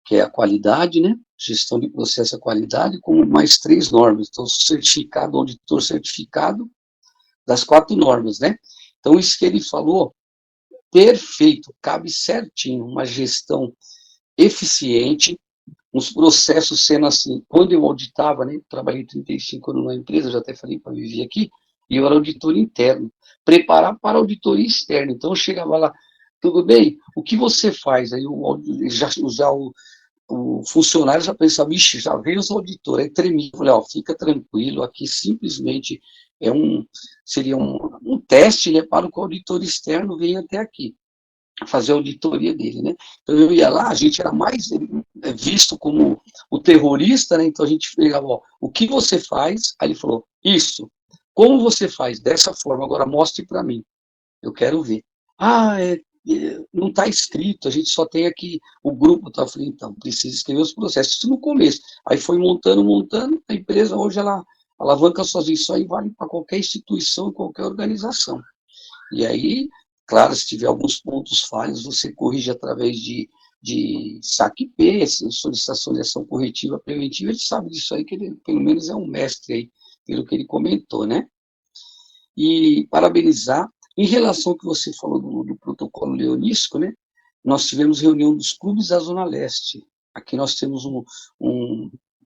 que é a qualidade, né? Gestão de processo e qualidade, como mais 3 normas. Então, sou certificado, auditor certificado das 4 normas, né? Então, isso que ele falou, perfeito, cabe certinho, uma gestão eficiente, uns processos sendo assim. Quando eu auditava, né? Trabalhei 35 anos na empresa, já até falei para viver aqui, e eu era auditor interno, preparar para auditoria externa. Então, eu chegava lá, tudo bem? O que você faz? Aí o funcionário já pensava, vixe, já veio os auditores, aí tremia, falei, ó, fica tranquilo, aqui simplesmente seria um teste, né, para que o auditor externo venha até aqui, fazer a auditoria dele, né? Então eu ia lá, a gente era mais visto como o terrorista, né? Então a gente pegava, ó, o que você faz? Aí ele falou, isso. Como você faz? Dessa forma, agora mostre para mim. Eu quero ver. Não está escrito, a gente só tem aqui o grupo, tá? Eu falei, então, precisa escrever os processos. Isso no começo. Aí foi montando, a empresa hoje, ela alavanca sozinha, isso aí vale para qualquer instituição, qualquer organização. E aí, claro, se tiver alguns pontos falhos, você corrige através de SAC-P, solicitação de ação corretiva preventiva, ele sabe disso aí, que ele, pelo menos, é um mestre aí, pelo que ele comentou, né? E parabenizar. Em relação ao que você falou do protocolo leonístico, né? Nós tivemos reunião dos clubes da Zona Leste. Aqui nós temos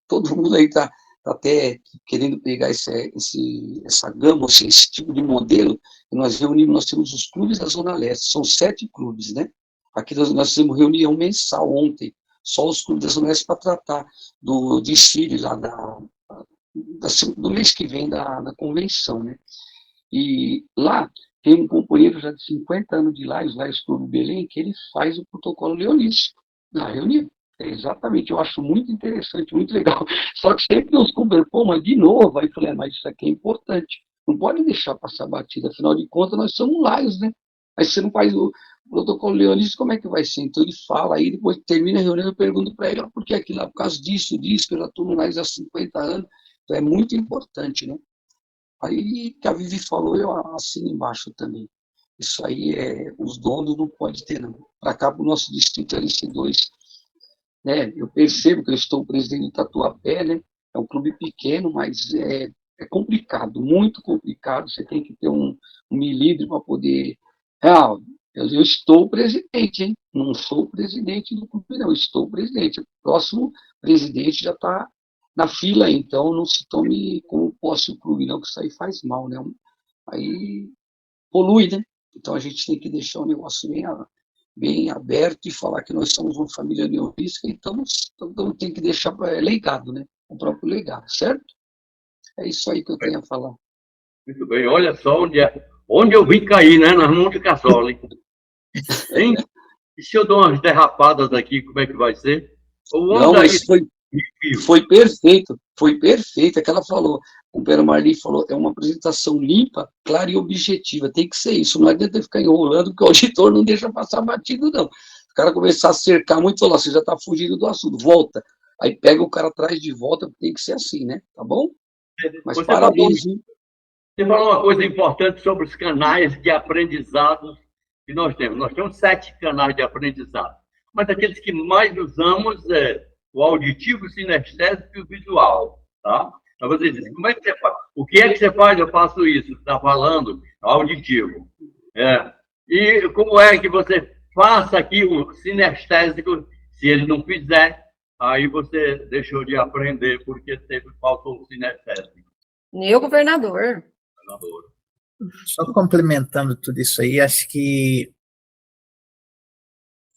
todo mundo aí está até querendo pegar essa gama, esse tipo de modelo, que nós temos os clubes da Zona Leste, são 7 clubes, né? Aqui nós fizemos reunião mensal ontem, só os clubes da Zona Leste para tratar do desfile lá do mês que vem da convenção, né? E lá tem um companheiro já de 50 anos de lá, Islais Clube Belém, que ele faz o protocolo leonístico na reunião. Exatamente, eu acho muito interessante, muito legal. Só que sempre nos companheiros, pô, mas de novo, aí eu falei, mas isso aqui é importante, não pode deixar passar batida, afinal de contas nós somos laios, né? Aí você não faz o protocolo leonístico, como é que vai ser? Então ele fala, aí depois termina a reunião, eu pergunto para ele, por que aquilo lá? Por causa disso, que eu já estou no lais há 50 anos, então é muito importante, né? Aí que a Vivi falou, eu assino embaixo também. Isso aí os donos não podem ter, não. Para cá, para o nosso distrito LC2, né? Eu percebo que eu estou presidente do Tatuapé, né? É um clube pequeno, mas é complicado, muito complicado. Você tem que ter um milímetro para poder. Eu estou presidente, hein? Não sou presidente do clube, não. Eu estou presidente. O próximo presidente já está na fila, então não se tome como posse o clube, não, que isso aí faz mal, né? Aí polui, né? Então a gente tem que deixar o negócio bem aberto e falar que nós somos uma família neolítica, então tem que deixar legado, né? O próprio legado, certo? É isso aí que eu tenho a falar. Muito bem, olha só onde eu vim cair, né? Nas mãos de Cassoli. Hein? E se eu dou umas derrapadas aqui, como é que vai ser? Não, mas foi perfeito, é que ela falou, o Pedro Marli falou, é uma apresentação limpa, clara e objetiva, tem que ser isso, não adianta ficar enrolando, porque o auditor não deixa passar batido, não. O cara começar a cercar muito, falar, você já está fugindo do assunto, volta, aí pega o cara atrás de volta, tem que ser assim, né, tá bom? Mas Você parabéns, Você falou uma coisa importante sobre os canais de aprendizado que nós temos. Nós temos 7 canais de aprendizado, mas aqueles que mais usamos é o auditivo, o sinestésico e o visual. Tá? Então você diz, como é que você faz? O que é que você faz? Eu faço isso. Está falando auditivo. E como é que você faça aqui o sinestésico? Se ele não fizer, aí você deixou de aprender porque faltou o sinestésico. Meu governador. Só complementando tudo isso aí, acho que,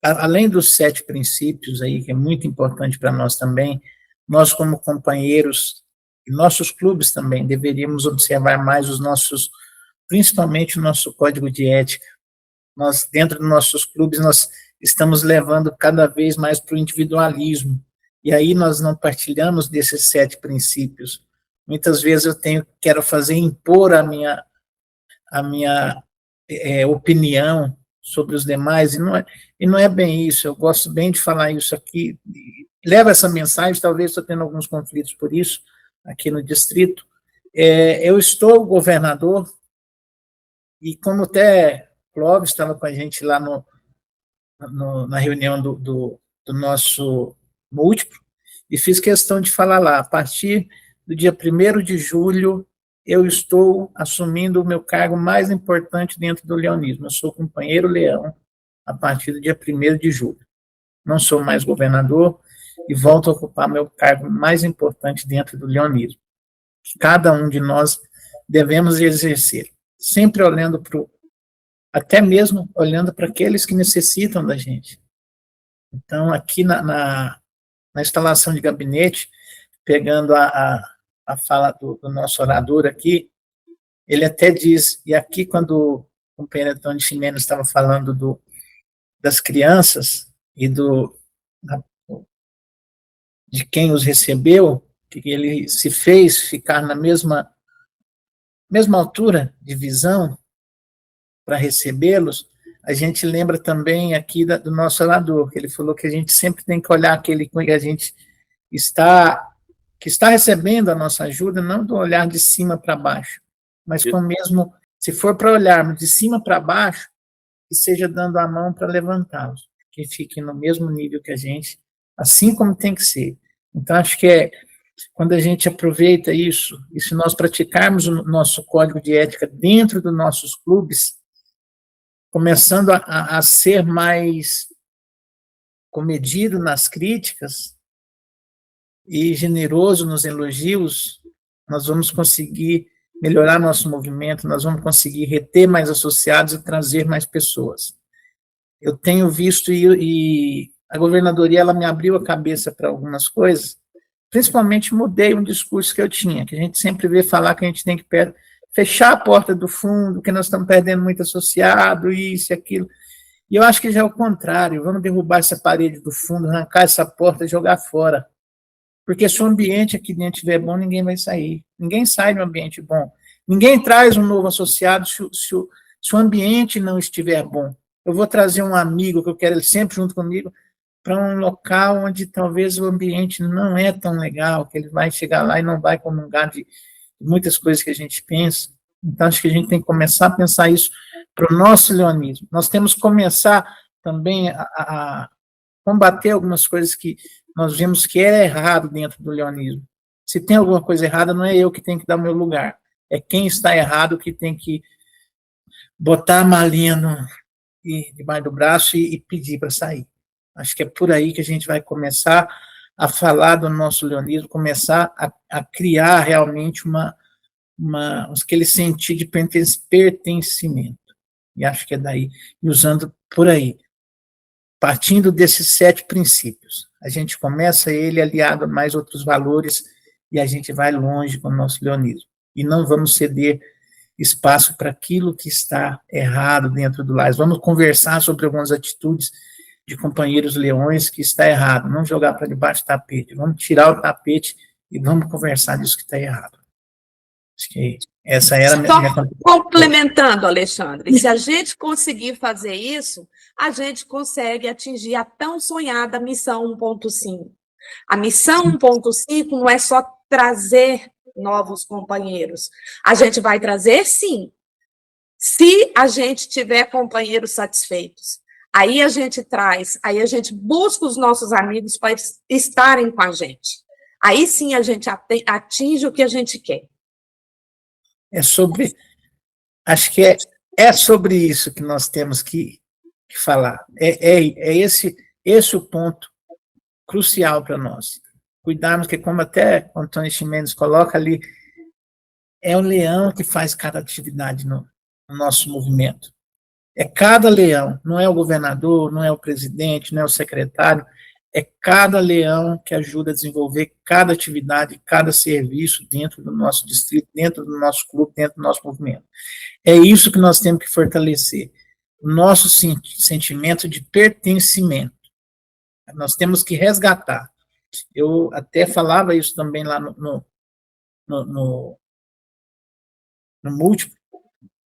além dos 7 princípios aí, que é muito importante para nós também, nós como companheiros, e nossos clubes também, deveríamos observar mais principalmente o nosso código de ética. Nós, dentro dos nossos clubes, nós estamos levando cada vez mais para o individualismo, e aí nós não partilhamos desses 7 princípios. Muitas vezes eu quero impor a minha opinião sobre os demais, e não é bem isso. Eu gosto bem de falar isso aqui, levo essa mensagem, talvez estou tendo alguns conflitos por isso, aqui no distrito. Eu estou governador, e como até Clóvis estava com a gente lá na reunião do nosso múltiplo, e fiz questão de falar lá, a partir do dia 1º de julho, eu estou assumindo o meu cargo mais importante dentro do leonismo. Eu sou companheiro leão a partir do dia 1º de julho. Não sou mais governador e volto a ocupar meu cargo mais importante dentro do leonismo. Cada um de nós devemos exercer, sempre olhando até mesmo olhando para aqueles que necessitam da gente. Então, aqui na instalação de gabinete, pegando a fala do nosso orador aqui, ele até diz, e aqui quando o companheiro Antônio Ximenes estava falando das crianças e de quem os recebeu, que ele se fez ficar na mesma altura de visão para recebê-los, a gente lembra também aqui do nosso orador, que ele falou que a gente sempre tem que olhar aquele que a gente que está recebendo a nossa ajuda, não do olhar de cima para baixo, mas com mesmo, se for para olharmos de cima para baixo, que seja dando a mão para levantá-los, que fiquem no mesmo nível que a gente, assim como tem que ser. Então, acho que quando a gente aproveita isso, e se nós praticarmos o nosso código de ética dentro dos nossos clubes, começando a ser mais comedido nas críticas, e generoso nos elogios, nós vamos conseguir melhorar nosso movimento, nós vamos conseguir reter mais associados e trazer mais pessoas. Eu tenho visto, e a governadoria ela me abriu a cabeça para algumas coisas, principalmente mudei um discurso que eu tinha, que a gente sempre vê falar que a gente tem que fechar a porta do fundo, que nós estamos perdendo muito associado, isso e aquilo. E eu acho que já é o contrário, vamos derrubar essa parede do fundo, arrancar essa porta e jogar fora. Porque se o ambiente aqui dentro estiver bom, ninguém vai sair. Ninguém sai de um ambiente bom. Ninguém traz um novo associado se o ambiente não estiver bom. Eu vou trazer um amigo que eu quero ele sempre junto comigo para um local onde talvez o ambiente não é tão legal, que ele vai chegar lá e não vai comungar de muitas coisas que a gente pensa. Então, acho que a gente tem que começar a pensar isso para o nosso leonismo. Nós temos que começar também a combater algumas coisas que nós vimos que é errado dentro do leonismo. Se tem alguma coisa errada, não é eu que tenho que dar o meu lugar, é quem está errado que tem que botar a malinha debaixo do braço e pedir para sair. Acho que é por aí que a gente vai começar a falar do nosso leonismo, começar a criar realmente aquele sentido de pertencimento. E acho que é daí, e usando por aí. Partindo desses 7 princípios, a gente começa ele aliado a mais outros valores e a gente vai longe com o nosso leonismo. E não vamos ceder espaço para aquilo que está errado dentro do lar. Vamos conversar sobre algumas atitudes de companheiros leões que está errado, não jogar para debaixo do tapete. Vamos tirar o tapete e vamos conversar disso que está errado. Acho que essa era a minha... Complementando, Alexandre, se a gente conseguir fazer isso, a gente consegue atingir a tão sonhada missão 1.5. A missão 1.5 não é só trazer novos companheiros. A gente vai trazer, sim, se a gente tiver companheiros satisfeitos. Aí a gente traz, aí a gente busca os nossos amigos para estarem com a gente. Aí sim a gente atinge o que a gente quer. Acho que é sobre isso que nós temos que falar. É esse o ponto crucial para nós. Cuidarmos que, como até o Antônio Ximenes coloca ali, é o leão que faz cada atividade no nosso movimento. É cada leão, não é o governador, não é o presidente, não é o secretário, é cada leão que ajuda a desenvolver cada atividade, cada serviço dentro do nosso distrito, dentro do nosso clube, dentro do nosso movimento. É isso que nós temos que fortalecer, o nosso sentimento de pertencimento. Nós temos que resgatar. Eu até falava isso também lá no múltiplo.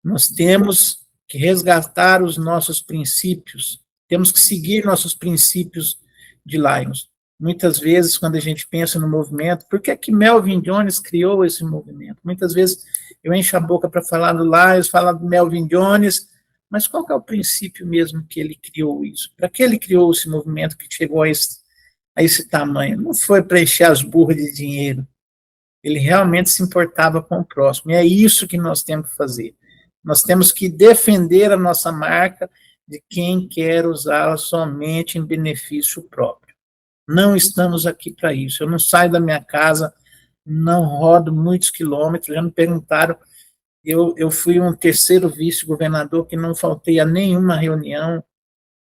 Nós temos que resgatar os nossos princípios, temos que seguir nossos princípios de Lions. Muitas vezes, quando a gente pensa no movimento, por que é que Melvin Jones criou esse movimento? Muitas vezes eu encho a boca para falar do Lions, falar do Melvin Jones, mas qual que é o princípio mesmo que ele criou isso? Para que ele criou esse movimento que chegou a esse tamanho? Não foi para encher as burras de dinheiro. Ele realmente se importava com o próximo. E é isso que nós temos que fazer. Nós temos que defender a nossa marca de quem quer usá-la somente em benefício próprio. Não estamos aqui para isso. Eu não saio da minha casa, não rodo muitos quilômetros. Já me perguntaram, eu fui um terceiro vice-governador que não faltei a nenhuma reunião,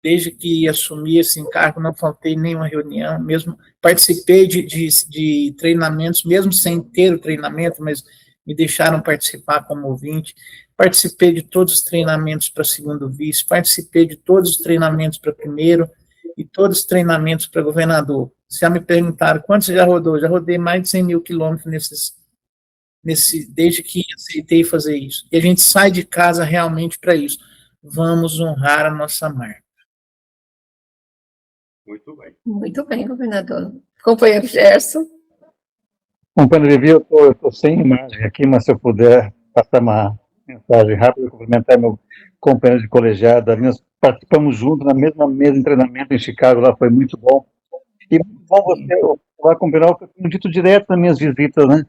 desde que assumi esse encargo, não faltei nenhuma reunião, mesmo participei de treinamentos, mesmo sem ter o treinamento, mas me deixaram participar como ouvinte, participei de todos os treinamentos para segundo vice, participei de todos os treinamentos para primeiro e todos os treinamentos para governador. Já me perguntaram, quantos você já rodou? Já rodei mais de 100 mil quilômetros desde que aceitei fazer isso. E a gente sai de casa realmente para isso. Vamos honrar a nossa marca. Muito bem. Muito bem, governador. Companheiro Gerson. Companheiro Levi, eu estou sem imagem aqui, mas se eu puder passar uma mensagem rápida, cumprimentar meu companheiro de colegiado, nós participamos juntos na mesma mesa de treinamento em Chicago, lá foi muito bom. E muito bom você vai combinar o que eu tenho dito direto nas minhas visitas, né?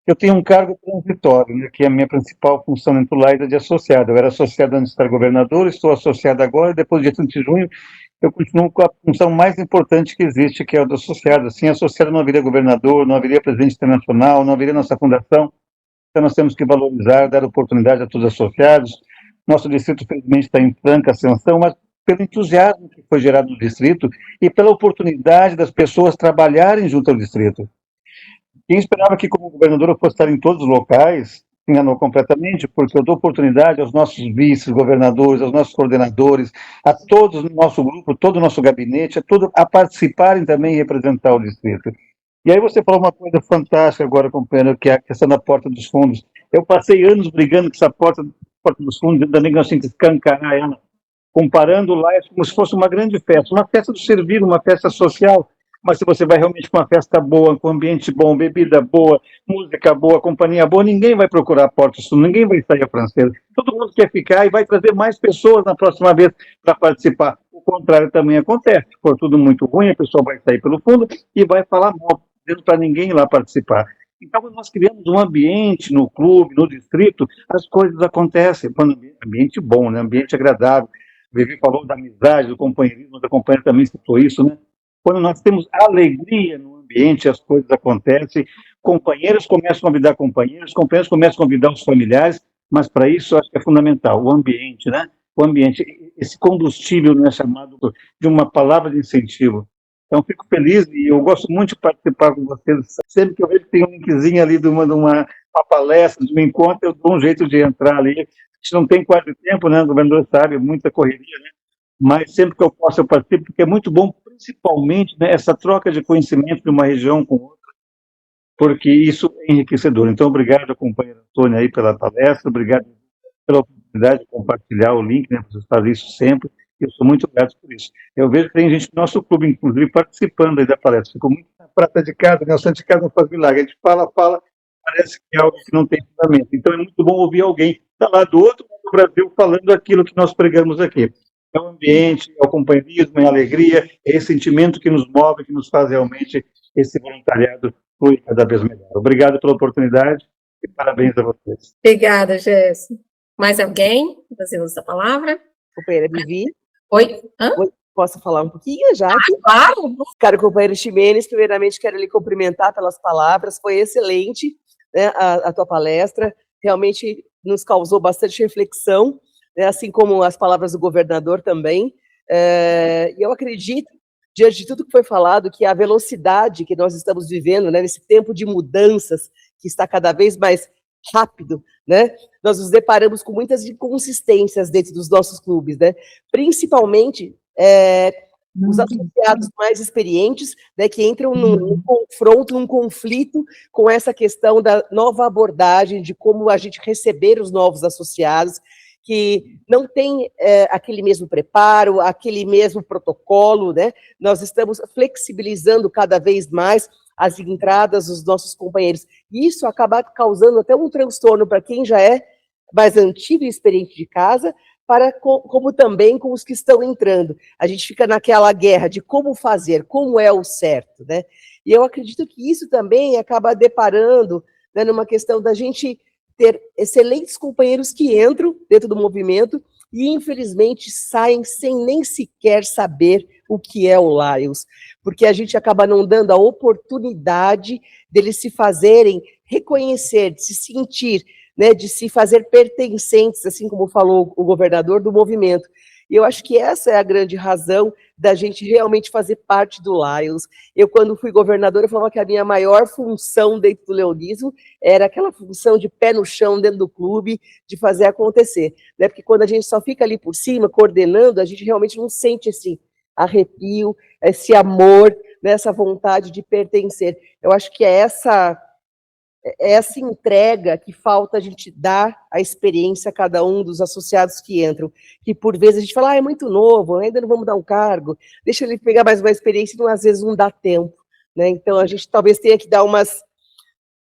Eu tenho um cargo transitório, né, que é a minha principal função dentro do LAIS é de associado. Eu era associado antes de estar governador, estou associado agora, depois do dia 30 de junho, eu continuo com a função mais importante que existe, que é o do associado. Sem associado não haveria governador, não haveria presidente internacional, não haveria nossa fundação. Então nós temos que valorizar, dar oportunidade a todos os associados. Nosso distrito, felizmente, está em franca ascensão, mas pelo entusiasmo que foi gerado no distrito e pela oportunidade das pessoas trabalharem junto ao distrito. Quem esperava que, como governador, eu fosse estar em todos os locais, enganou completamente, porque eu dou oportunidade aos nossos vice-governadores, aos nossos coordenadores, a todos no nosso grupo, todo o nosso gabinete, a participarem também e representar o distrito. E aí você falou uma coisa fantástica agora, companheiro, que é a questão da porta dos fundos. Eu passei anos brigando com essa porta dos fundos, ainda bem que nós temos que escancarar ela, comparando lá como se fosse uma grande festa, uma festa do servir, uma festa social. Mas se você vai realmente com uma festa boa, com ambiente bom, bebida boa, música boa, companhia boa, ninguém vai procurar a porta sul, ninguém vai sair a francesa. Todo mundo quer ficar e vai trazer mais pessoas na próxima vez para participar. O contrário também acontece. Se for tudo muito ruim, a pessoa vai sair pelo fundo e vai falar mal, dizendo para ninguém ir lá participar. Então, quando nós criamos um ambiente no clube, no distrito, as coisas acontecem. Ambiente bom, né? Ambiente agradável. O Vivi falou da amizade, do companheirismo, da companheira também citou isso, né? Quando nós temos alegria no ambiente, as coisas acontecem, companheiros começam a convidar companheiros começam a convidar os familiares, mas para isso eu acho que é fundamental, o ambiente, né? O ambiente, esse combustível, né, chamado de uma palavra de incentivo. Então, fico feliz e eu gosto muito de participar com vocês. Sempre que eu vejo que tem um linkzinho ali de uma palestra, de um encontro, eu dou um jeito de entrar ali. A gente não tem quase tempo, né? O governador sabe, muita correria, né? Mas sempre que eu posso eu participo, porque é muito bom, principalmente, né, essa troca de conhecimento de uma região com outra, porque isso é enriquecedor. Então, obrigado, companheiro Antônio, aí pela palestra, obrigado pela oportunidade de compartilhar o link, né, vocês fazem isso sempre, e eu sou muito grato por isso. Eu vejo que tem gente do nosso clube, inclusive, participando aí da palestra, ficou muito na prata de casa, né, o santo de casa não faz milagre, a gente fala, parece que é algo que não tem fundamento. Então é muito bom ouvir alguém que está lá do outro lado do Brasil falando aquilo que nós pregamos aqui. É o ambiente, é o companheirismo, é a alegria, é esse sentimento que nos move, que nos faz realmente esse voluntariado fluir cada vez melhor. Obrigado pela oportunidade e parabéns a vocês. Obrigada, Jéssica. Mais alguém? Fazer uso da palavra? Companheira Vivi, Oi? Hã? posso falar um pouquinho já? Claro! Caro companheiro Ximenes, primeiramente quero lhe cumprimentar pelas palavras, foi excelente, né, a tua palestra, realmente nos causou bastante reflexão, né, assim como as palavras do governador também, e eu acredito, diante de tudo que foi falado, que a velocidade que nós estamos vivendo, né, nesse tempo de mudanças, que está cada vez mais rápido, né, nós nos deparamos com muitas inconsistências dentro dos nossos clubes, né, principalmente os associados mais experientes, né, que entram num confronto, num conflito com essa questão da nova abordagem, de como a gente receber os novos associados, que não tem aquele mesmo preparo, aquele mesmo protocolo, né? Nós estamos flexibilizando cada vez mais as entradas dos nossos companheiros. E isso acaba causando até um transtorno para quem já é mais antigo e experiente de casa, como também com os que estão entrando. A gente fica naquela guerra de como fazer, como é o certo, né? E eu acredito que isso também acaba deparando, né, numa questão da gente ter excelentes companheiros que entram dentro do movimento e, infelizmente, saem sem nem sequer saber o que é o Lions, porque a gente acaba não dando a oportunidade deles se fazerem reconhecer, de se sentir, né, de se fazer pertencentes, assim como falou o governador, do movimento. E eu acho que essa é a grande razão da gente realmente fazer parte do Lions. Eu, quando fui governadora, eu falava que a minha maior função dentro do leonismo era aquela função de pé no chão dentro do clube, de fazer acontecer, né? Porque quando a gente só fica ali por cima, coordenando, a gente realmente não sente esse arrepio, esse amor, né, essa vontade de pertencer. Eu acho que é essa entrega que falta a gente dar a experiência a cada um dos associados que entram, que por vezes a gente fala, é muito novo, ainda não vamos dar um cargo, deixa ele pegar mais uma experiência, e às vezes não dá tempo, né? Então a gente talvez tenha que dar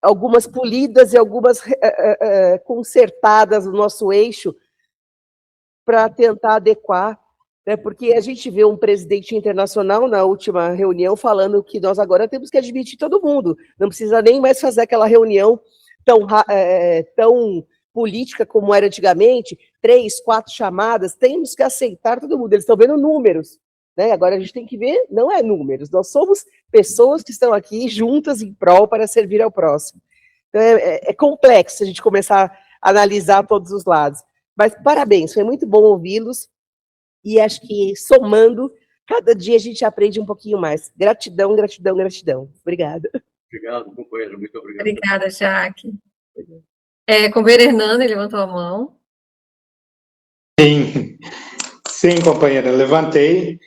algumas polidas e algumas consertadas no nosso eixo para tentar adequar, né? Porque a gente vê um presidente internacional na última reunião falando que nós agora temos que admitir todo mundo, não precisa nem mais fazer aquela reunião tão política como era antigamente, 3, 4 chamadas, temos que aceitar todo mundo, eles estão vendo números, né? Agora a gente tem que ver, não é números, nós somos pessoas que estão aqui juntas em prol para servir ao próximo. Então é complexo a gente começar a analisar todos os lados, mas parabéns, foi muito bom ouvi-los. E acho que, somando, cada dia a gente aprende um pouquinho mais. Gratidão, gratidão, gratidão. Obrigada. Obrigado, companheiro. Muito obrigado. Obrigada, Jaque. Companheiro Hernando, ele levantou a mão. Sim, companheira, levantei.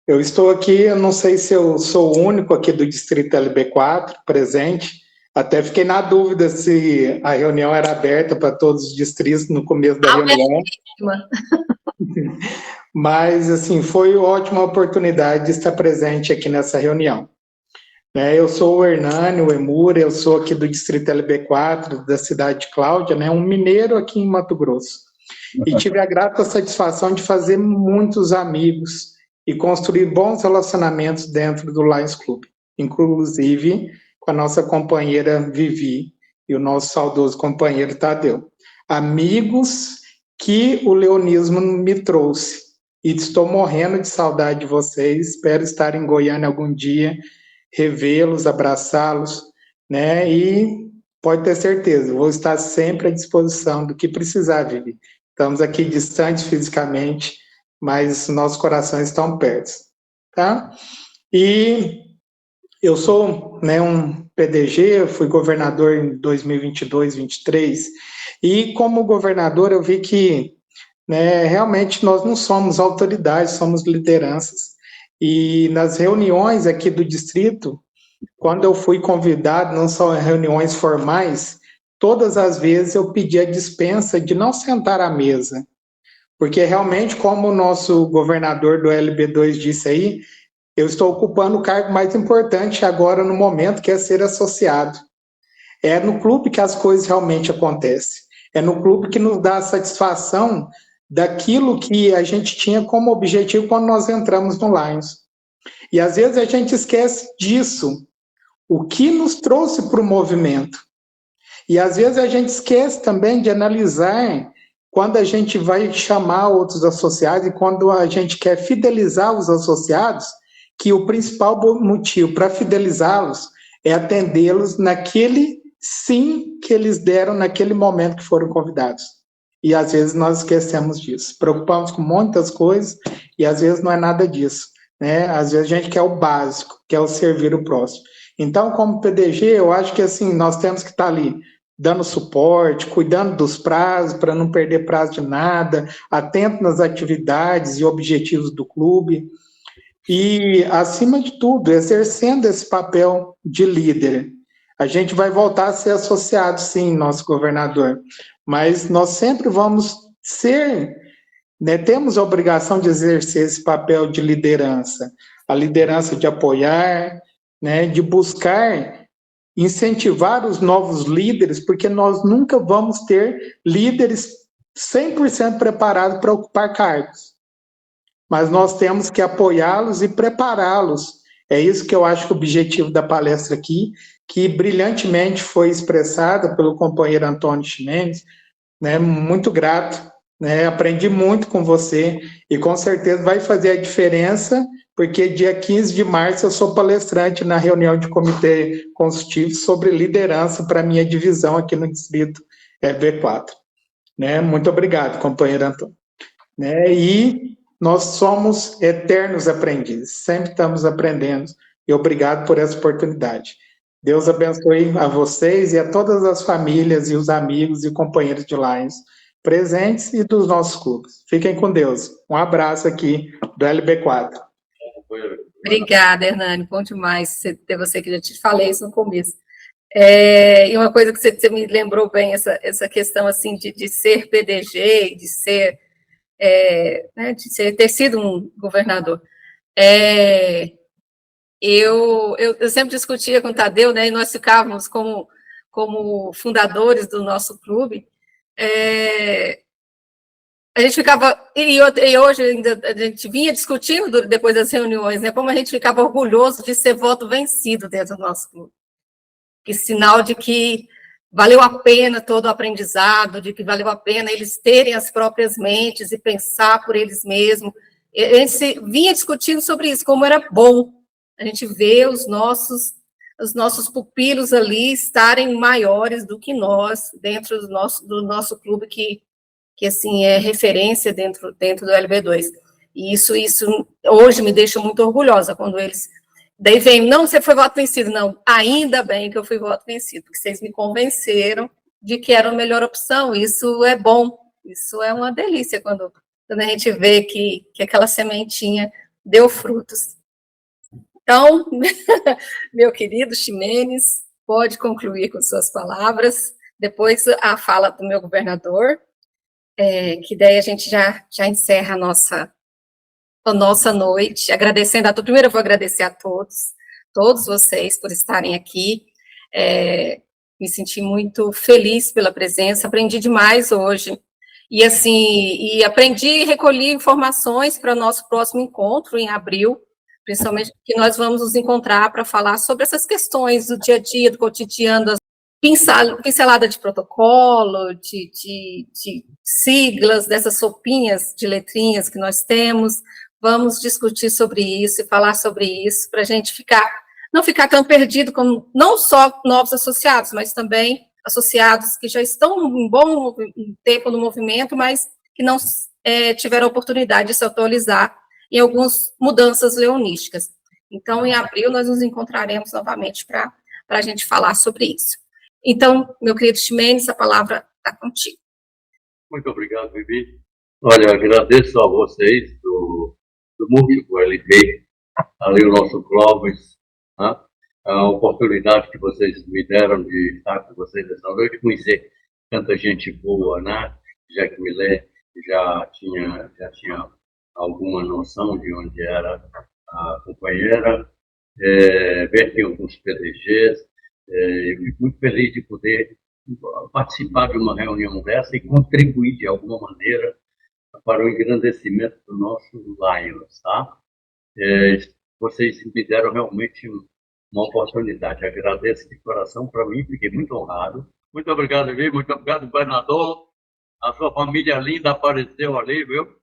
Eu estou aqui, eu não sei se eu sou o único aqui do Distrito LB4 presente. Até fiquei na dúvida se a reunião era aberta para todos os distritos no começo da reunião. Mas, assim, foi uma ótima oportunidade de estar presente aqui nessa reunião. Eu sou o Hernani, o Emura, eu sou aqui do Distrito LB4, da cidade de Cláudia, né, um mineiro aqui em Mato Grosso. E tive a grata satisfação de fazer muitos amigos e construir bons relacionamentos dentro do Lions Club, inclusive com a nossa companheira Vivi e o nosso saudoso companheiro Tadeu. Amigos que o leonismo me trouxe. E estou morrendo de saudade de vocês, espero estar em Goiânia algum dia, revê-los, abraçá-los, né? E pode ter certeza, vou estar sempre à disposição do que precisar, Vivi. Estamos aqui distantes fisicamente, mas nossos corações estão perto, tá? E eu sou, né, um PDG, fui governador em 2022, 2023, e como governador eu vi que, né, realmente nós não somos autoridades, somos lideranças. E nas reuniões aqui do distrito, quando eu fui convidado, não só em reuniões formais, todas as vezes eu pedi a dispensa de não sentar à mesa. Porque realmente, como o nosso governador do LB2 disse aí, eu estou ocupando o cargo mais importante agora no momento, que é ser associado. É no clube que as coisas realmente acontecem. É no clube que nos dá a satisfação daquilo que a gente tinha como objetivo quando nós entramos no Lions. E às vezes a gente esquece disso, o que nos trouxe para o movimento. E às vezes a gente esquece também de analisar quando a gente vai chamar outros associados e quando a gente quer fidelizar os associados, que o principal motivo para fidelizá-los é atendê-los naquele sim que eles deram naquele momento que foram convidados. E às vezes nós esquecemos disso. Preocupamos com muitas coisas e às vezes não é nada disso, né? Às vezes a gente quer o básico, quer o servir o próximo. Então, como PDG, eu acho que assim, nós temos que estar ali dando suporte, cuidando dos prazos, para não perder prazo de nada, atento nas atividades e objetivos do clube, e, acima de tudo, exercendo esse papel de líder. A gente vai voltar a ser associado, sim, nosso governador, mas nós sempre vamos ser, né, temos a obrigação de exercer esse papel de liderança, a liderança de apoiar, né, de buscar incentivar os novos líderes, porque nós nunca vamos ter líderes 100% preparados para ocupar cargos. Mas nós temos que apoiá-los e prepará-los. É isso que eu acho que o objetivo da palestra aqui, que brilhantemente foi expressada pelo companheiro Antônio Ximenes, né? Muito grato, né? Aprendi muito com você e com certeza vai fazer a diferença, porque dia 15 de março eu sou palestrante na reunião de comitê consultivo sobre liderança para a minha divisão aqui no distrito B4. Né? Muito obrigado, companheiro Antônio. Né? E nós somos eternos aprendizes, sempre estamos aprendendo, e obrigado por essa oportunidade. Deus abençoe a vocês e a todas as famílias e os amigos e companheiros de Lions presentes e dos nossos clubes. Fiquem com Deus. Um abraço aqui do LB4. Obrigada, Hernani. Bom demais ter você, que já te falei isso no começo. E uma coisa que você me lembrou bem, essa questão assim de ser PDG, de ser, né, ter sido um governador. Eu sempre discutia com o Tadeu, né, e nós ficávamos como fundadores do nosso clube, a gente ficava, e hoje ainda a gente vinha discutindo depois das reuniões, né, como a gente ficava orgulhoso de ser voto vencido dentro do nosso clube. Que sinal de que valeu a pena todo o aprendizado, de que valeu a pena eles terem as próprias mentes e pensar por eles mesmos. A gente vinha discutindo sobre isso, como era bom a gente ver os nossos pupilos ali estarem maiores do que nós, dentro do nosso clube, que assim, é referência dentro do LB2. E isso hoje me deixa muito orgulhosa, quando eles... Daí vem, não, você foi voto vencido. Não, ainda bem que eu fui voto vencido, porque vocês me convenceram de que era a melhor opção. Isso é bom, isso é uma delícia, quando a gente vê que aquela sementinha deu frutos. Então, meu querido Ximenes, pode concluir com suas palavras, depois a fala do meu governador, que daí a gente já encerra a nossa noite, agradecendo a todos. Primeiro eu vou agradecer a todos vocês por estarem aqui, me senti muito feliz pela presença, aprendi demais hoje, e assim, aprendi e recolhi informações para o nosso próximo encontro em abril, principalmente que nós vamos nos encontrar para falar sobre essas questões do dia a dia, do cotidiano, das pincelada de protocolo, de siglas, dessas sopinhas de letrinhas que nós temos. Vamos discutir sobre isso e falar sobre isso, para a gente não ficar tão perdido, como não só novos associados, mas também associados que já estão um bom tempo no movimento, mas que não tiveram a oportunidade de se atualizar em algumas mudanças leonísticas. Então, em abril, nós nos encontraremos novamente para a gente falar sobre isso. Então, meu querido Ximenes, a palavra está contigo. Muito obrigado, Vivi. Olha, agradeço a vocês do Múltiplo LB, ali o nosso Clóvis, né? A oportunidade que vocês me deram de estar com vocês essa noite, conhecer tanta gente boa, né? Já que Milé já tinha alguma noção de onde era a companheira, ver tem alguns PDGs, Eu fico muito feliz de poder participar de uma reunião dessa e contribuir de alguma maneira para o engrandecimento do nosso Lions, tá? Vocês me deram realmente uma oportunidade. Agradeço de coração, para mim, fiquei muito honrado. Muito obrigado, viu? Muito obrigado, governador. A sua família linda apareceu ali, viu? Muito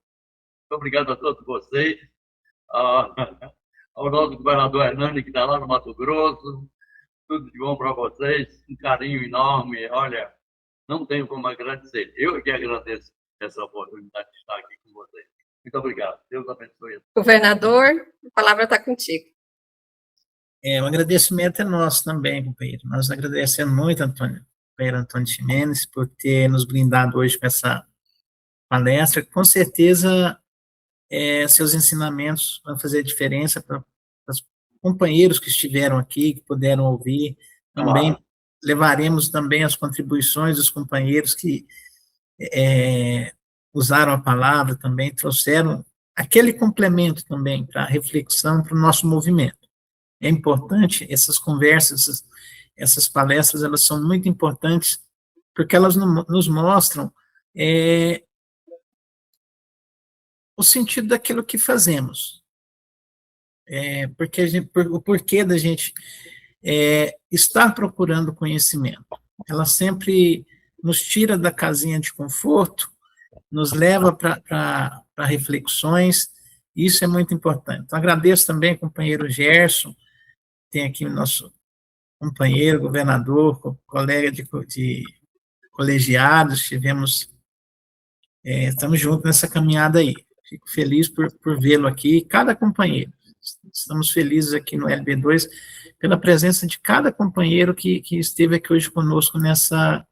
obrigado a todos vocês. Ao nosso governador Hernani, que está lá no Mato Grosso. Tudo de bom para vocês. Um carinho enorme. Olha, não tenho como agradecer. Eu que agradeço essa oportunidade de estar aqui com vocês. Muito obrigado. Deus abençoe. Governador, a palavra está contigo. O agradecimento é nosso também, companheiro. Nós agradecemos muito, companheiro Antônio Ximenes, por ter nos brindado hoje com essa palestra. Com certeza, seus ensinamentos vão fazer diferença para os companheiros que estiveram aqui, que puderam ouvir. Também levaremos também as contribuições dos companheiros que usaram a palavra também, trouxeram aquele complemento também para a reflexão, para o nosso movimento. É importante, essas conversas, essas palestras, elas são muito importantes, porque elas nos mostram o sentido daquilo que fazemos. Porque o porquê da gente estar procurando conhecimento. Ela sempre nos tira da casinha de conforto, nos leva para reflexões, e isso é muito importante. Então, agradeço também ao companheiro Gerson, tem aqui o nosso companheiro, governador, colega de colegiados, estamos juntos nessa caminhada aí. Fico feliz por vê-lo aqui, cada companheiro. Estamos felizes aqui no LB2 pela presença de cada companheiro que esteve aqui hoje conosco nessa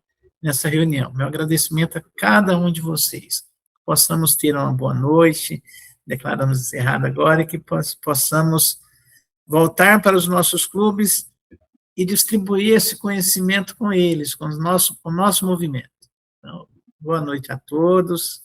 reunião. Meu agradecimento a cada um de vocês. Possamos ter uma boa noite, declaramos encerrado agora, e que possamos voltar para os nossos clubes e distribuir esse conhecimento com eles, com o nosso movimento. Então, boa noite a todos.